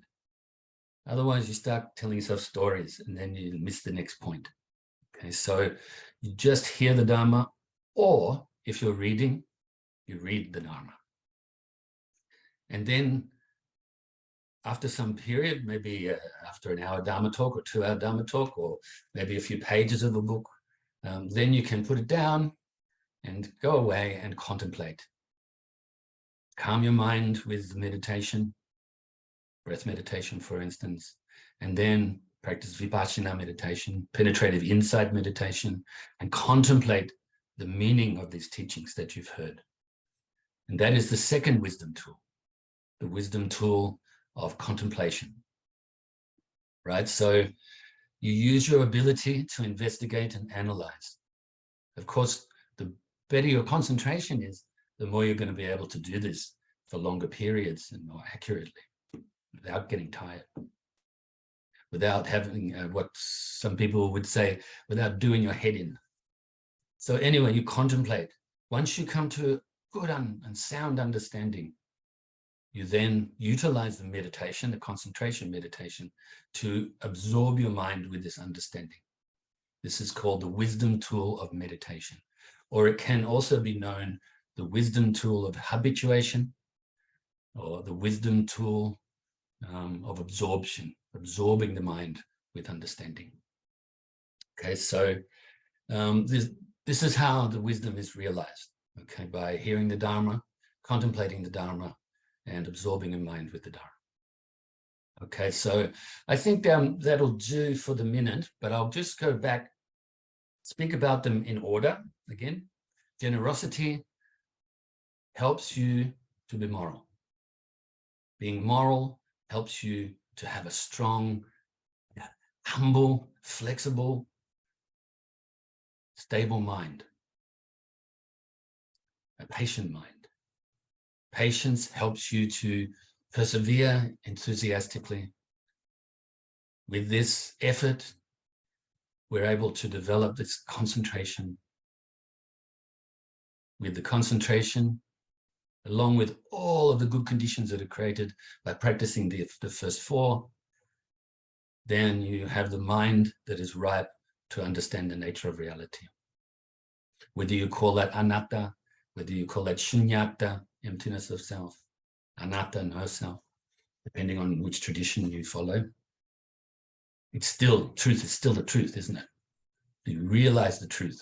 Otherwise, you start telling yourself stories and then you miss the next point. Okay, so you just hear the Dharma, or if you're reading, you read the Dharma. And then after some period, maybe after an hour Dharma talk or 2 hour Dharma talk, or maybe a few pages of a book, then you can put it down and go away and contemplate. Calm your mind with meditation, breath meditation, for instance, and then practice vipassana meditation, penetrative insight meditation, and contemplate the meaning of these teachings that you've heard. And that is the second wisdom tool, the wisdom tool of contemplation, right? So you use your ability to investigate and analyze. Of course, the better your concentration is, the more you're going to be able to do this for longer periods and more accurately, without getting tired, without having what some people would say, without doing your head in. So anyway, you contemplate. Once you come to good and sound understanding, you then utilize the meditation, the concentration meditation, to absorb your mind with this understanding. This is called the wisdom tool of meditation, or it can also be known the wisdom tool of habituation, or the wisdom tool of absorption, absorbing the mind with understanding. Okay, so this is how the wisdom is realized, okay, by hearing the Dharma, contemplating the Dharma, and absorbing your mind with the Dharma. Okay, so I think that'll do for the minute, but I'll just go back, speak about them in order again. Generosity helps you to be moral. Being moral helps you to have a strong, humble, flexible, stable mind, a patient mind. Patience helps you to persevere enthusiastically. With this effort, we're able to develop this concentration. with the concentration, along with all of the good conditions that are created by practicing the first four, then you have the mind that is ripe to understand the nature of reality. Whether you call that anatta, whether you call that shunyata, emptiness of self, anatta, no self, depending on which tradition you follow, it's still truth. Is still the truth, isn't it? You realize the truth.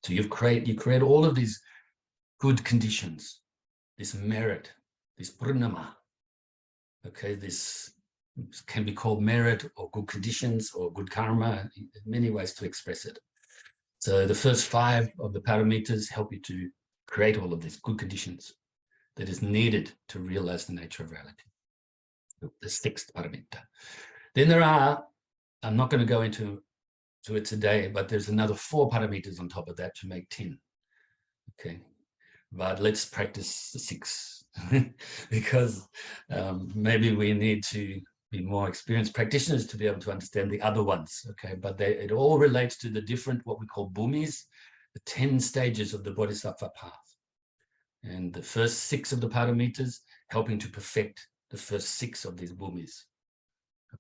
So you create all of these good conditions, this merit, this purnama. Okay, this can be called merit or good conditions or good karma, many ways to express it. So the first 5 of the paramitas help you to create all of these good conditions that is needed to realize the nature of reality. The 6th paramita. Then there are, I'm not going to go into it today, but there's another 4 paramitas on top of that to make 10. Okay, but let's practice the 6 because maybe we need to be more experienced practitioners to be able to understand the other ones. Okay, but it all relates to the different, what we call bhumis, the 10 stages of the Bodhisattva path. And the first 6 of the paramitas helping to perfect the first 6 of these bhumis.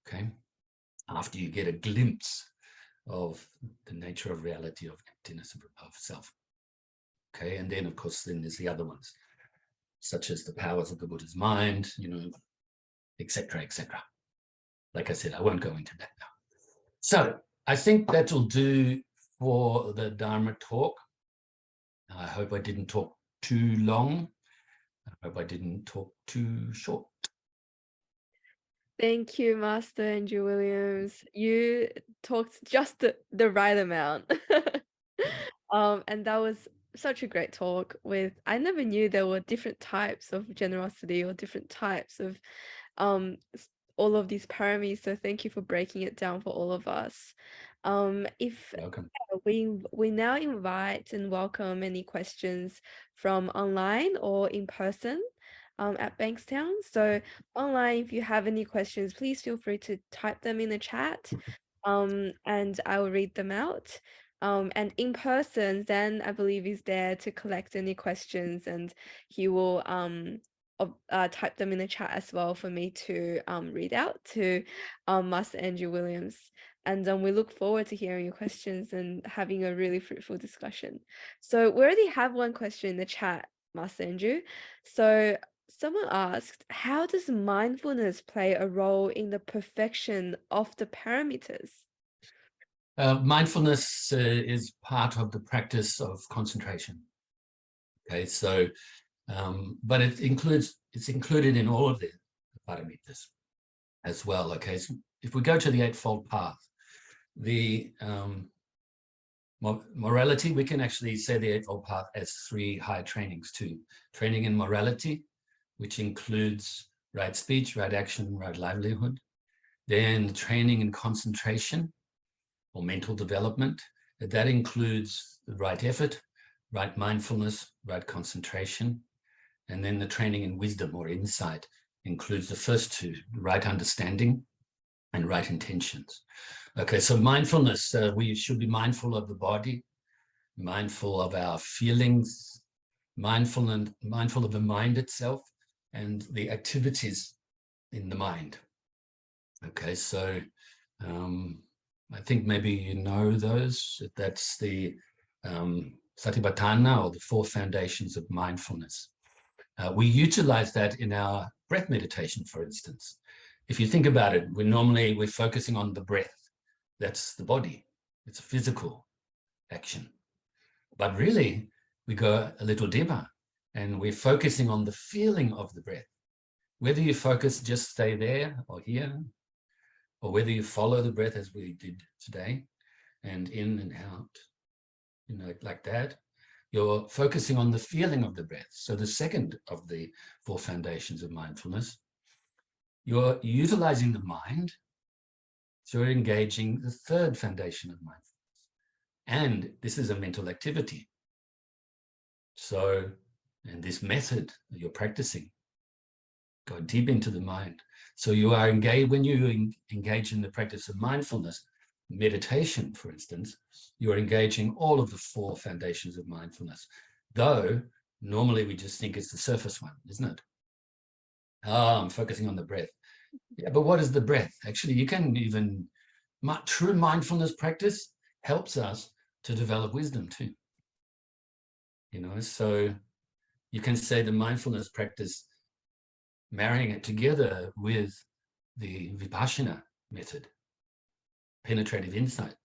Okay, after you get a glimpse of the nature of reality, of emptiness of self. Okay, and then of course then there's the other ones, such as the powers of the Buddha's mind, etc., etc. Like I said, I won't go into that now. So I think that'll do for the Dharma talk. I hope I didn't talk too long. I hope I didn't talk too short. Thank you, Master Andrew Williams. You talked just the right amount. And that was such a great talk I never knew there were different types of generosity or different types of all of these paramis. So thank you for breaking it down for all of us. Welcome. We now invite and welcome any questions from online or in person at Bankstown. So online, if you have any questions, please feel free to type them in the chat and I will read them out. And in person, Zen, I believe, is there to collect any questions, and he will type them in the chat as well for me to read out to Master Andrew Williams. And we look forward to hearing your questions and having a really fruitful discussion. So we already have one question in the chat, Master Andrew. So someone asked, how does mindfulness play a role in the perfection of the paramitas? Mindfulness is part of the practice of concentration. Okay, so, but it's included in all of the paramitas as well. Okay, so if we go to the Eightfold Path, the morality, we can actually say the Eightfold Path as 3 high trainings too. Training in morality, which includes right speech, right action, right livelihood. Then training in concentration or mental development. That includes the right effort, right mindfulness, right concentration. And then the training in wisdom or insight includes the first 2, right understanding and right intentions. Okay, so mindfulness, we should be mindful of the body, mindful of our feelings, mindful of the mind itself and the activities in the mind. Okay, so I think maybe you know those. That's the Satipatthana, or the 4 foundations of mindfulness. We utilize that in our breath meditation, for instance. If you think about it, we're focusing on the breath. That's the body. It's a physical action. But really, we go a little deeper and we're focusing on the feeling of the breath. Whether you focus, just stay there or here, or whether you follow the breath as we did today, and in and out, like that, you're focusing on the feeling of the breath. So the second of the 4 foundations of mindfulness, you're utilizing the mind, so you're engaging the 3rd foundation of mindfulness. And this is a mental activity. So, and this method that you're practicing, go deep into the mind. So you are engaged, when you engage in the practice of mindfulness, meditation, for instance, you're engaging all of the 4 foundations of mindfulness. though normally we just think it's the surface one, isn't it? Oh, I'm focusing on the breath. Yeah, but what is the breath? Actually, you can even, true mindfulness practice helps us to develop wisdom too. So you can say the mindfulness practice, marrying it together with the Vipassana method, penetrative insight,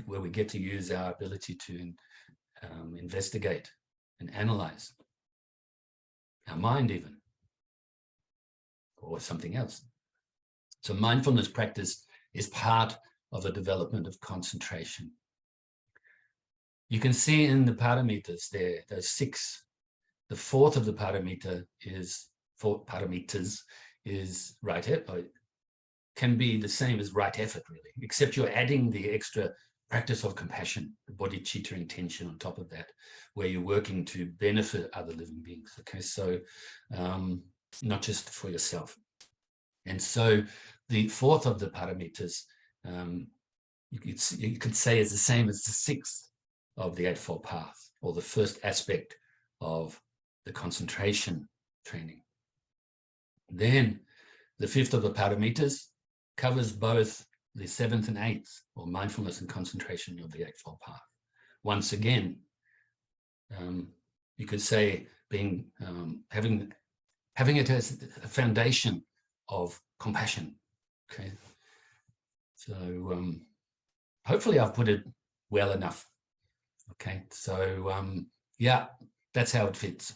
where we get to use our ability to investigate and analyze our mind even, or something else. So mindfulness practice is part of the development of concentration. You can see in the paramitas there, those 6, the fourth of the paramitas is right effort. Can be the same as right effort, really, except you're adding the extra practice of compassion, the bodhicitta intention on top of that, where you're working to benefit other living beings. Okay, so not just for yourself. And so the fourth of the paramitas, you could say is the same as the 6th of the Eightfold Path, or the first aspect of the concentration training. Then the 5th of the paramitas covers both the 7th and 8th, or mindfulness and concentration of the Eightfold Path. Once again, you could say being having it as a foundation of compassion. Okay, so hopefully I've put it well enough. Okay, so yeah, that's how it fits.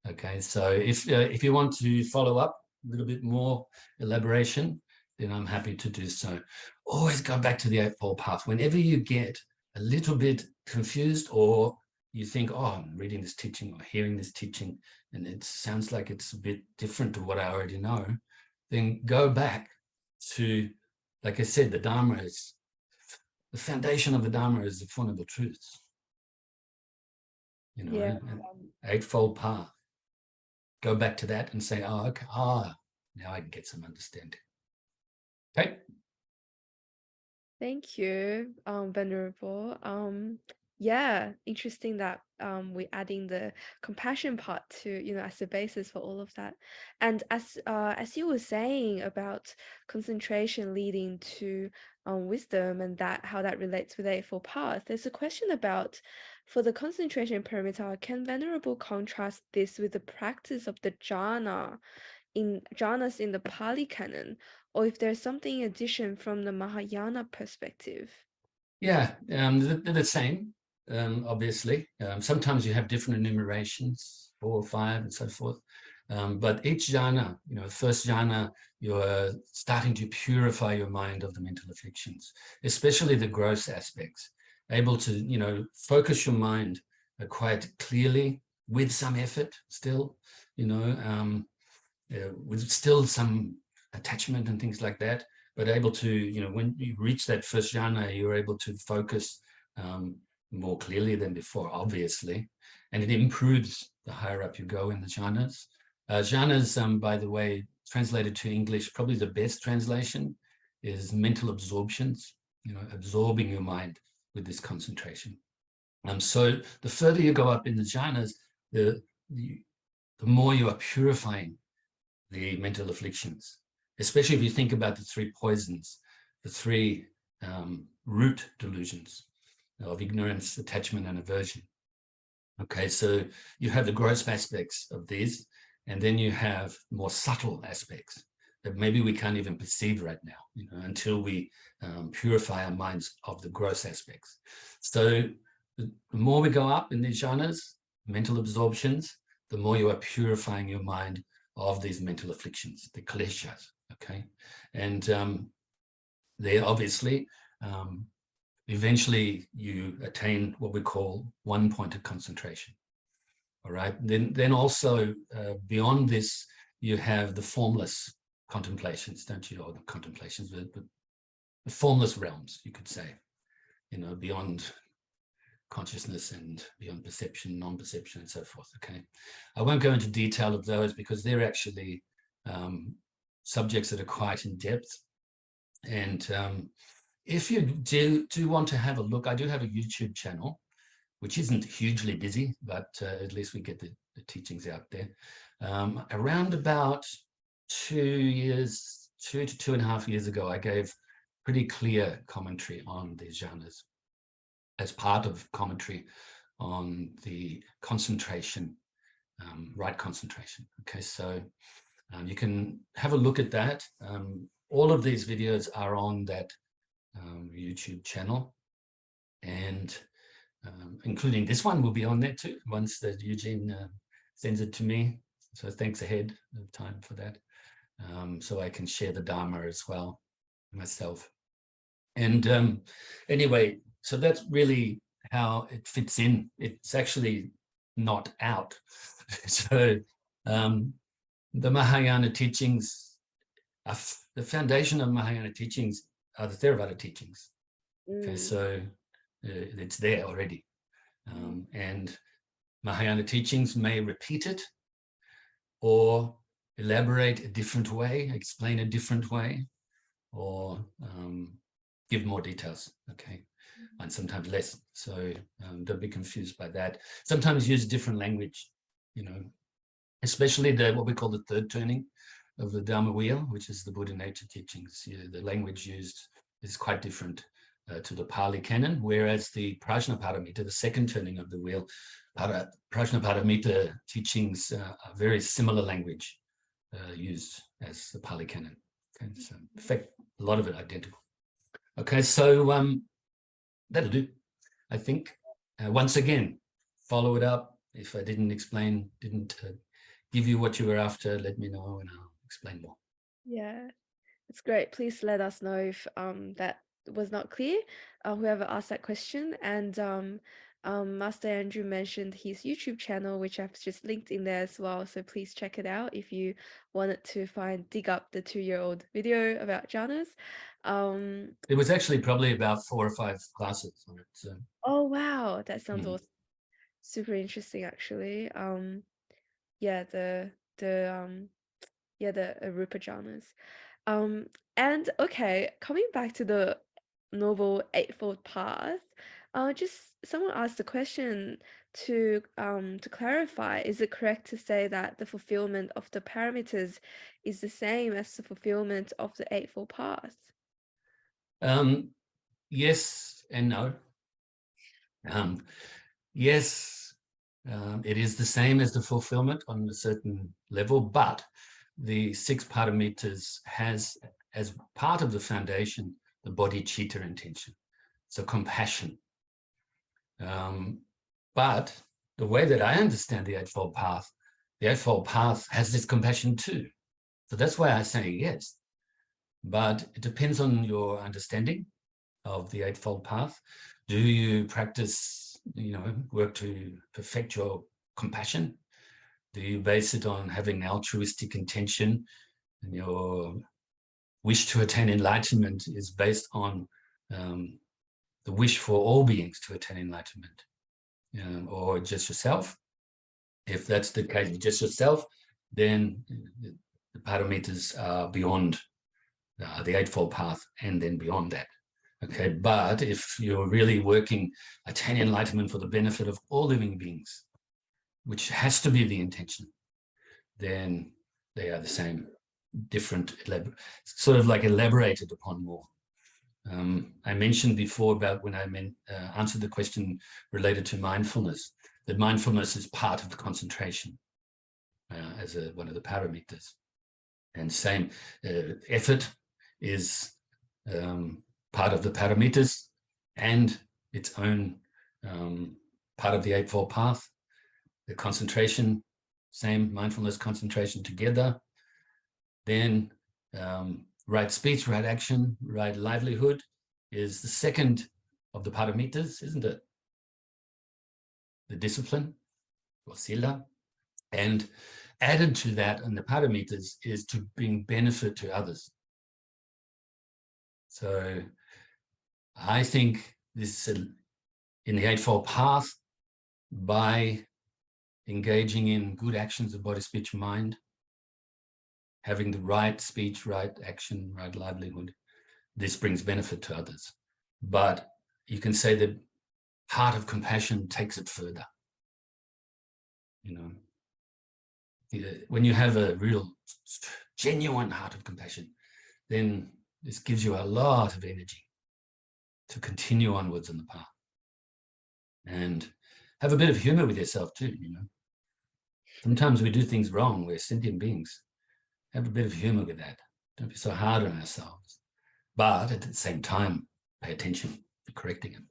Okay, so if you want to follow up a little bit more elaboration, then I'm happy to do so. Always go back to the Eightfold Path. Whenever you get a little bit confused, or you think, oh, I'm reading this teaching or hearing this teaching, and it sounds like it's a bit different to what I already know, then go back to, like I said, the Dharma is, the foundation of the Dharma is the Four Noble Truths. Yeah. Eightfold Path. Go back to that and say, oh, okay, now I can get some understanding. Okay. Thank you, Venerable. Yeah, interesting that we're adding the compassion part to, as the basis for all of that. And as you were saying about concentration leading to wisdom, and that how that relates with the Eightfold Path, there's a question about, for the concentration paramita, can Venerable contrast this with the practice of the jhana jhanas in the Pali Canon, or if there's something in addition from the Mahayana perspective? Yeah, they're the same, obviously. Sometimes you have different enumerations, 4 or 5 and so forth. But each jhana, first jhana, you're starting to purify your mind of the mental afflictions, especially the gross aspects, able to, focus your mind quite clearly with some effort still, with still some attachment and things like that, but able to, when you reach that first jhana, you're able to focus more clearly than before, obviously, and it improves the higher up you go in the jhanas. Jhanas, by the way, translated to English, probably the best translation is mental absorptions, absorbing your mind with this concentration. So the further you go up in the jhanas, the more you are purifying the mental afflictions, especially if you think about the 3 poisons, the 3 root delusions of ignorance, attachment, and aversion. Okay, so you have the gross aspects of these, and then you have more subtle aspects that maybe we can't even perceive right now, until we purify our minds of the gross aspects. So the more we go up in these jhanas, mental absorptions, the more you are purifying your mind of these mental afflictions, the kleshas, okay? And they obviously, eventually you attain what we call one-pointed concentration, all right? Then also beyond this, you have the formless contemplations, don't you? Or the contemplations, but the formless realms, you could say, beyond consciousness and beyond perception, non-perception, and so forth. Okay, I won't go into detail of those because they're actually subjects that are quite in depth. And if you do want to have a look, I do have a YouTube channel which isn't hugely busy, but at least we get the teachings out there. Around about 2 to 2.5 years ago, I gave pretty clear commentary on the jhanas as part of commentary on the concentration, right concentration. Okay, so you can have a look at that. All of these videos are on that YouTube channel, and including this one will be on there too once that Eugene sends it to me. So thanks ahead of time for that. So I can share the Dharma as well myself. And anyway, so that's really how it fits in. It's actually not out. So the Mahayana teachings, the foundation of Mahayana teachings are the Theravada teachings. Okay, so it's there already. And Mahayana teachings may repeat it or elaborate a different way, explain a different way, or give more details, okay, and sometimes less. So don't be confused by that. Sometimes use different language, especially what we call the third turning of the Dharma wheel, which is the Buddha nature teachings. The language used is quite different to the Pali canon, whereas the Prajnaparamita, the second turning of the wheel, Prajnaparamita teachings are very similar language used as the Pali canon. Okay, so in fact, a lot of it identical. Okay, so that'll do, I think. Once again, follow it up. If I didn't give you what you were after, let me know and I'll explain more. Yeah, it's great. Please let us know if that was not clear, whoever asked that question. And Master Andrew mentioned his YouTube channel, which I've just linked in there as well. So please check it out if you wanted to dig up the 2-year-old video about jhanas. It was actually probably about 4 or 5 classes on it. So. Oh wow, that sounds awesome. Super interesting, actually. Yeah, the Rupa jhanas. And okay, coming back to the Noble Eightfold Path, just someone asked the question to clarify, is it correct to say that the fulfillment of the paramitas is the same as the fulfillment of the Eightfold Path? Yes and no. Yes, it is the same as the fulfillment on a certain level, but the Six Paramitas has, as part of the foundation, the Bodhicitta intention, so compassion. But the way that I understand the Eightfold Path has this compassion too. So that's why I say yes. But it depends on your understanding of the Eightfold Path. Do you practice, work to perfect your compassion? Do you base it on having altruistic intention, and your wish to attain enlightenment is based on the wish for all beings to attain enlightenment, or just yourself? If that's the case, just yourself, then the paramitas are beyond the Eightfold Path and then beyond that. Okay, but if you're really working, attain enlightenment for the benefit of all living beings, which has to be the intention, then they are the same, different, sort of like elaborated upon more. I mentioned before about when I answered the question related to mindfulness, that mindfulness is part of the concentration as one of the paramitas. And same, effort is part of the paramitas and its own part of the Eightfold Path. The concentration, same, mindfulness, concentration together. Then right speech, right action, right livelihood is the second of the paramitas, isn't it? The discipline, or Sila. And added to that in the paramitas is to bring benefit to others. So I think this in the Eightfold Path, by engaging in good actions of body, speech, mind, having the right speech, right action, right livelihood, this brings benefit to others. But you can say that heart of compassion takes it further. You know, when you have a real genuine heart of compassion, then this gives you a lot of energy to continue onwards in the path. And have a bit of humor with yourself too, you know. Sometimes we do things wrong. We're sentient beings. Have a bit of humor with that. Don't be so hard on ourselves. But at the same time, pay attention to correcting it.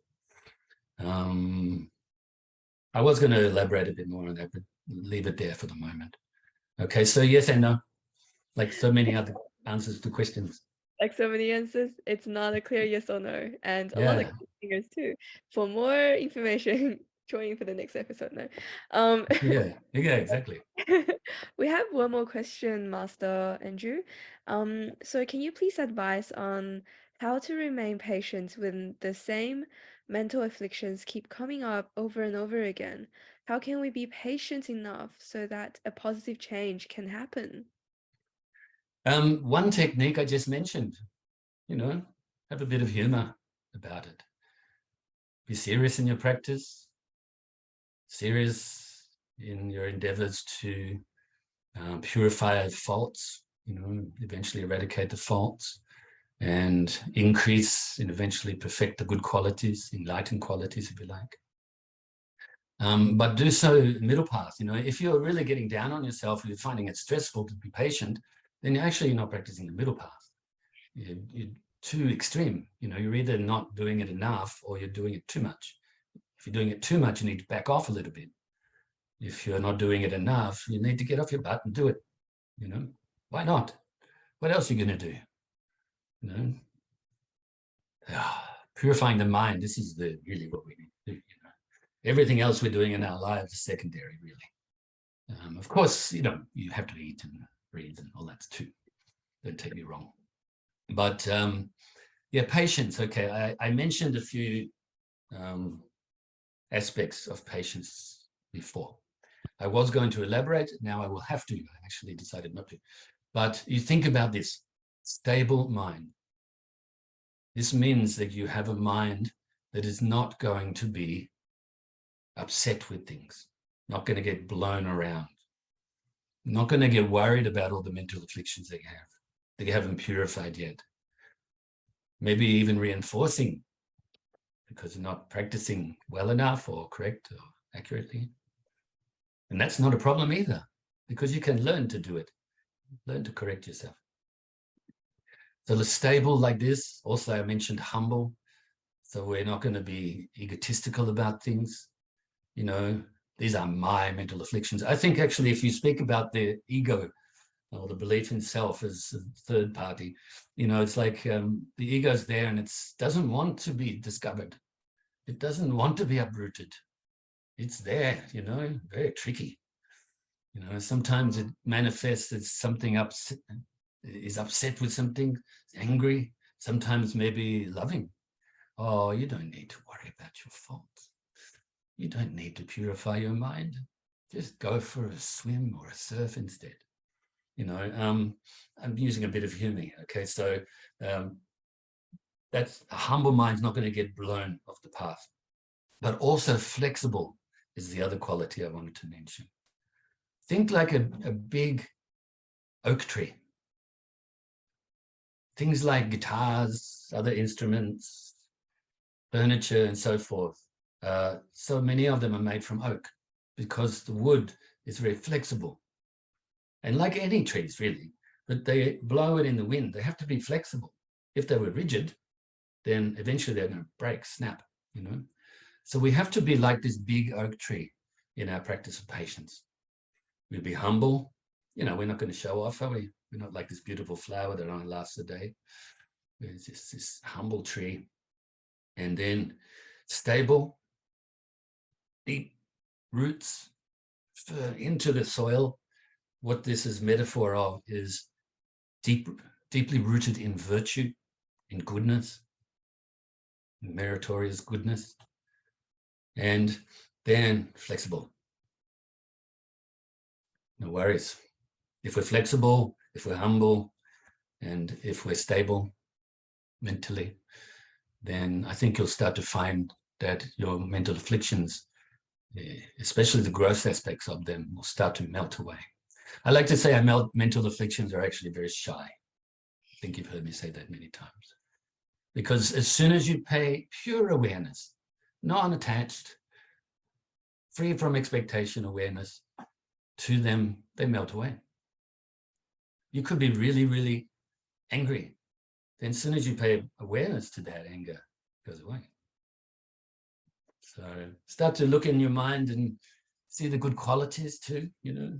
I was going to elaborate a bit more on that, but leave it there for the moment. Okay, so yes and no, like so many other answers to questions. Like so many answers, it's not a clear yes or no, and a lot of Yeah, fingers too. For more information, join for the next episode. No, yeah, exactly. we have one more question, Master Andrew. So can you please advise on how to remain patient when the same mental afflictions keep coming up over and over again? How can we be patient enough so that a positive change can happen? One technique I just mentioned, you know, have a bit of humor about it. Be serious in your practice, serious in your endeavors to purify faults, you know, eventually eradicate the faults and increase and eventually perfect the good qualities, enlightened qualities, if you like. But do so middle path. You know, if you're really getting down on yourself, you're finding it stressful to be patient, then you're actually not practicing the middle path. You're too extreme. You know, you're either not doing it enough or you're doing it too much. If you're doing it too much, you need to back off a little bit. If you're not doing it enough, you need to get off your butt and do it. You know, why not? What else are you going to do? You know, purifying the mind. This is really what we need to do. You know, everything else we're doing in our lives is secondary, really. Of course, you know, you have to eat and breathe and all that too. Don't take me wrong. But yeah, patience. Okay, I mentioned a few aspects of patience before. I was going to elaborate. Now I will have to. I actually decided not to. But you think about this stable mind. This means that you have a mind that is not going to be upset with things, not going to get blown around, not going to get worried about all the mental afflictions that you haven't purified yet. Maybe even reinforcing because you're not practicing well enough or correct or accurately. And that's not a problem either, because you can learn to do it, learn to correct yourself. So the stable like this, also I mentioned humble. So we're not going to be egotistical about things. You know, these are my mental afflictions. I think actually if you speak about the ego or the belief in self as a third party, you know, it's like the ego's there and it doesn't want to be discovered. It doesn't want to be uprooted. It's there, you know, very tricky. You know, sometimes it manifests as something is upset with something, angry, sometimes maybe loving. Oh, you don't need to worry about your faults. You don't need to purify your mind. Just go for a swim or a surf instead. You know, I'm using a bit of humor. Okay, so that's a humble mind's not going to get blown off the path, but also flexible is the other quality I wanted to mention. Think like a big oak tree. Things like guitars, other instruments, furniture, and so forth. So many of them are made from oak because the wood is very flexible. And like any trees, really, but they blow it in the wind. They have to be flexible. If they were rigid, then eventually they're going to break, snap, you know. So we have to be like this big oak tree in our practice of patience. We'll be humble. You know, we're not going to show off, are we? We're not like this beautiful flower that only lasts a day. It's just this humble tree. And then stable, deep roots into the soil. What this is metaphor of is deeply rooted in virtue, in goodness, in meritorious goodness, and then flexible. No worries. If we're flexible, if we're humble, and if we're stable mentally, then I think you'll start to find that your mental afflictions, especially the gross aspects of them, will start to melt away. I like to say mental afflictions are actually very shy. I think you've heard me say that many times. Because as soon as you pay pure awareness, non-attached, free from expectation awareness to them, they melt away. You could be really, really angry. Then as soon as you pay awareness to that, anger goes away. So start to look in your mind and see the good qualities too, you know.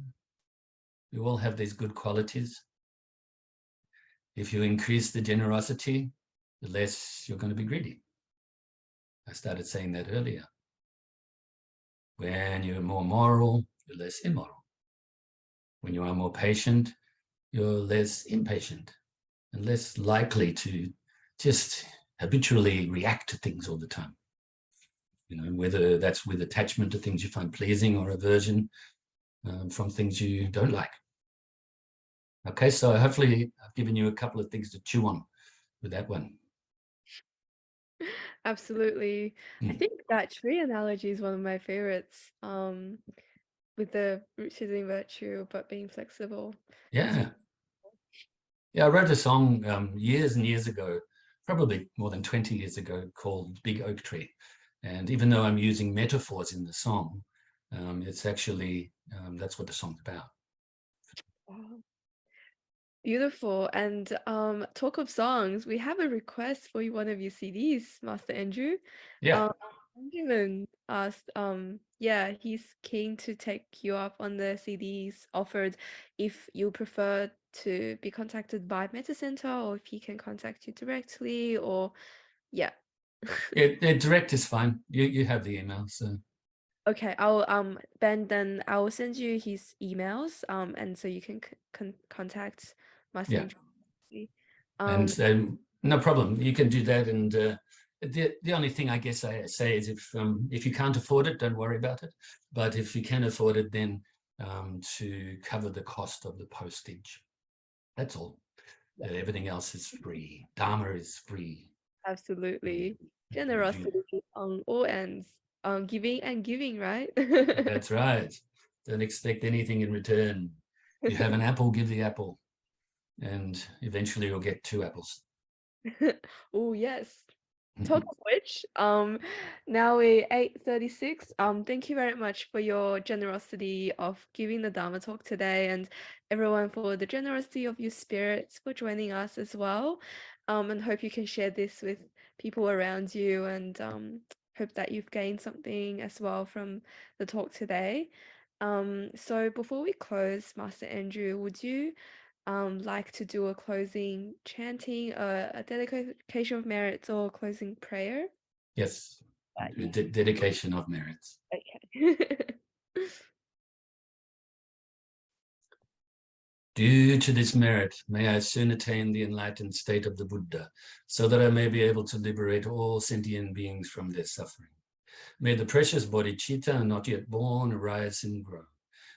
We all have these good qualities. If you increase the generosity, the less you're going to be greedy. I started saying that earlier. When you're more moral, you're less immoral. When you are more patient, you're less impatient and less likely to just habitually react to things all the time. You know, whether that's with attachment to things you find pleasing or aversion from things you don't like. Okay, so hopefully I've given you a couple of things to chew on with that one. Absolutely. I think that tree analogy is one of my favorites. With the root choosing virtue, but being flexible. Yeah. Yeah, I wrote a song years and years ago, probably more than 20 years ago, called Big Oak Tree. And even though I'm using metaphors in the song, it's actually, that's what the song's about. Wow. Beautiful. And talk of songs, we have a request for one of your CDs, Master Andrew. Yeah. Benjamin asked, yeah, he's keen to take you up on the CDs offered if you prefer to be contacted by Meta Center or if he can contact you directly or yeah. Yeah, direct is fine. You have the email, so. Okay, I'll Ben, then I will send you his emails and so you can contact Master Yeah. Andrew. And no problem, you can do that. And the only thing I guess I say is if you can't afford it, don't worry about it. But if you can afford it, then to cover the cost of the postage. That's all. Everything else is free. Dharma is free. Absolutely. Generosity on all ends. Giving and giving, right? That's right. Don't expect anything in return. You have an apple, give the apple. And eventually you'll get 2 apples. Oh, yes. Talk of which, now we're 8:36. Thank you very much for your generosity of giving the Dharma talk today, and everyone for the generosity of your spirits for joining us as well. And hope you can share this with people around you, and hope that you've gained something as well from the talk today. So before we close, Master Andrew, would you like to do a closing chanting, a dedication of merits, or closing prayer? Yes, dedication of merits. Okay. Due to this merit, may I soon attain the enlightened state of the Buddha, so that I may be able to liberate all sentient beings from their suffering. May the precious bodhicitta not yet born arise and grow.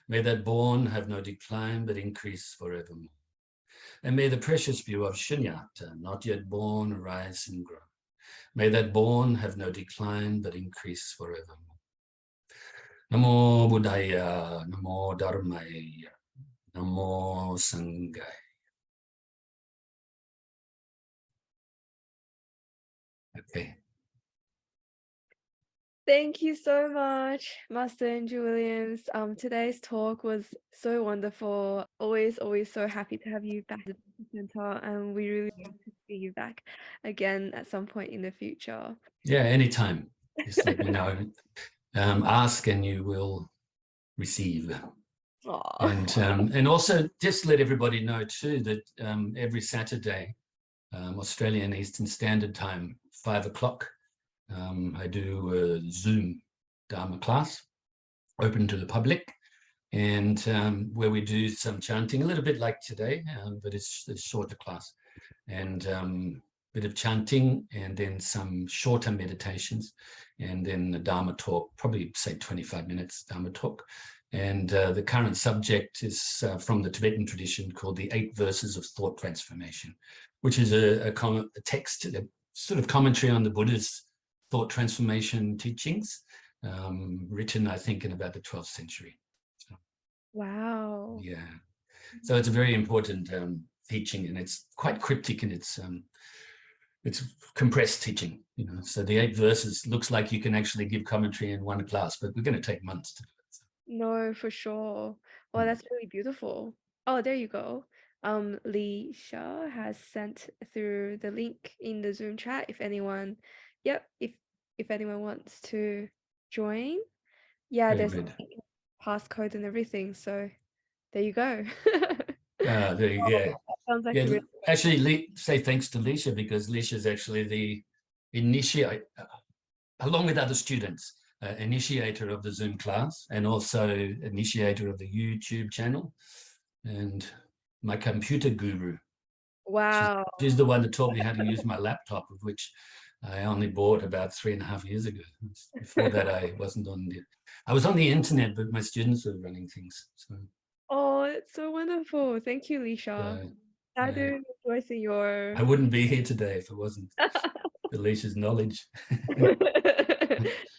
May that born have no decline but increase forevermore. And may the precious view of shunyata not yet born arise and grow. May that born have no decline but increase forevermore. Namo Buddhaya, Namo Dharmaya, Namo Sanghaya. Okay. Thank you so much, Master Andrew Williams. Today's talk was so wonderful. Always so happy to have you back at the center, and we really hope to see you back again at some point in the future. Yeah, anytime. Just let me know. Ask and you will receive. Aww. And also just let everybody know too that every Saturday, Australian Eastern Standard Time, 5 o'clock, I do a Zoom Dharma class open to the public, and where we do some chanting, a little bit like today, but it's a shorter class, and bit of chanting, and then some shorter meditations, and then the Dharma talk, probably say 25 minutes Dharma talk. And the current subject is from the Tibetan tradition called the 8 Verses of Thought Transformation, which is a text, a sort of commentary on the Buddha's thought transformation teachings, written, I think, in about the 12th century. Wow. Yeah. So it's a very important teaching, and it's quite cryptic in its compressed teaching. So the 8 verses looks like you can actually give commentary in one class, but we're going to take months to do it. No, for sure. Well, that's really beautiful. Oh, there you go. Lee Shah has sent through the link in the Zoom chat if anyone, yep, if anyone wants to join. Yeah, Very there's good. passcode and everything, so there you go. Yeah. Sounds like a Yeah, really actually, say thanks to Leisha, because Leisha is actually the initiate, along with other students, initiator of the Zoom class, and also initiator of the YouTube channel, and my computer guru. wow. She's the one that taught me how to use my laptop, of which I only bought about 3.5 years ago. Before that, I wasn't on the. I was on the internet, but my students were running things. So, Oh, it's so wonderful. Thank you, Leisha. I yeah, do rejoice in your I wouldn't be here today if it wasn't for Leisha's knowledge.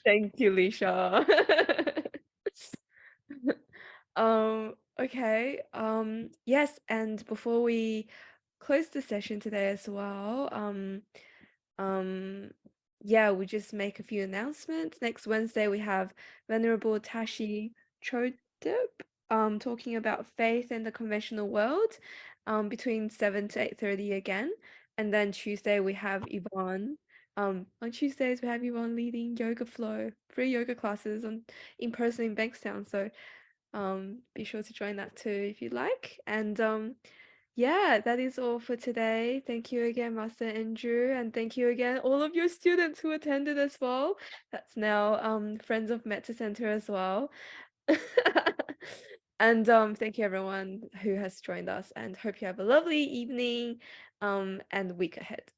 Thank you, Leisha. Okay. Yes, and before we close the session today as well, um, yeah, we just make a few announcements. Next Wednesday we have Venerable Tashi Chodip talking about faith in the conventional world between 7 to 8:30 again. And then Tuesday we have Yvonne. On Tuesdays we have Yvonne leading yoga flow, free yoga classes in person in Bankstown. So be sure to join that too if you like. And yeah, that is all for today. Thank you again, Master Andrew, and thank you again all of your students who attended as well. That's now friends of Metta Center as well. And thank you everyone who has joined us, and hope you have a lovely evening and week ahead.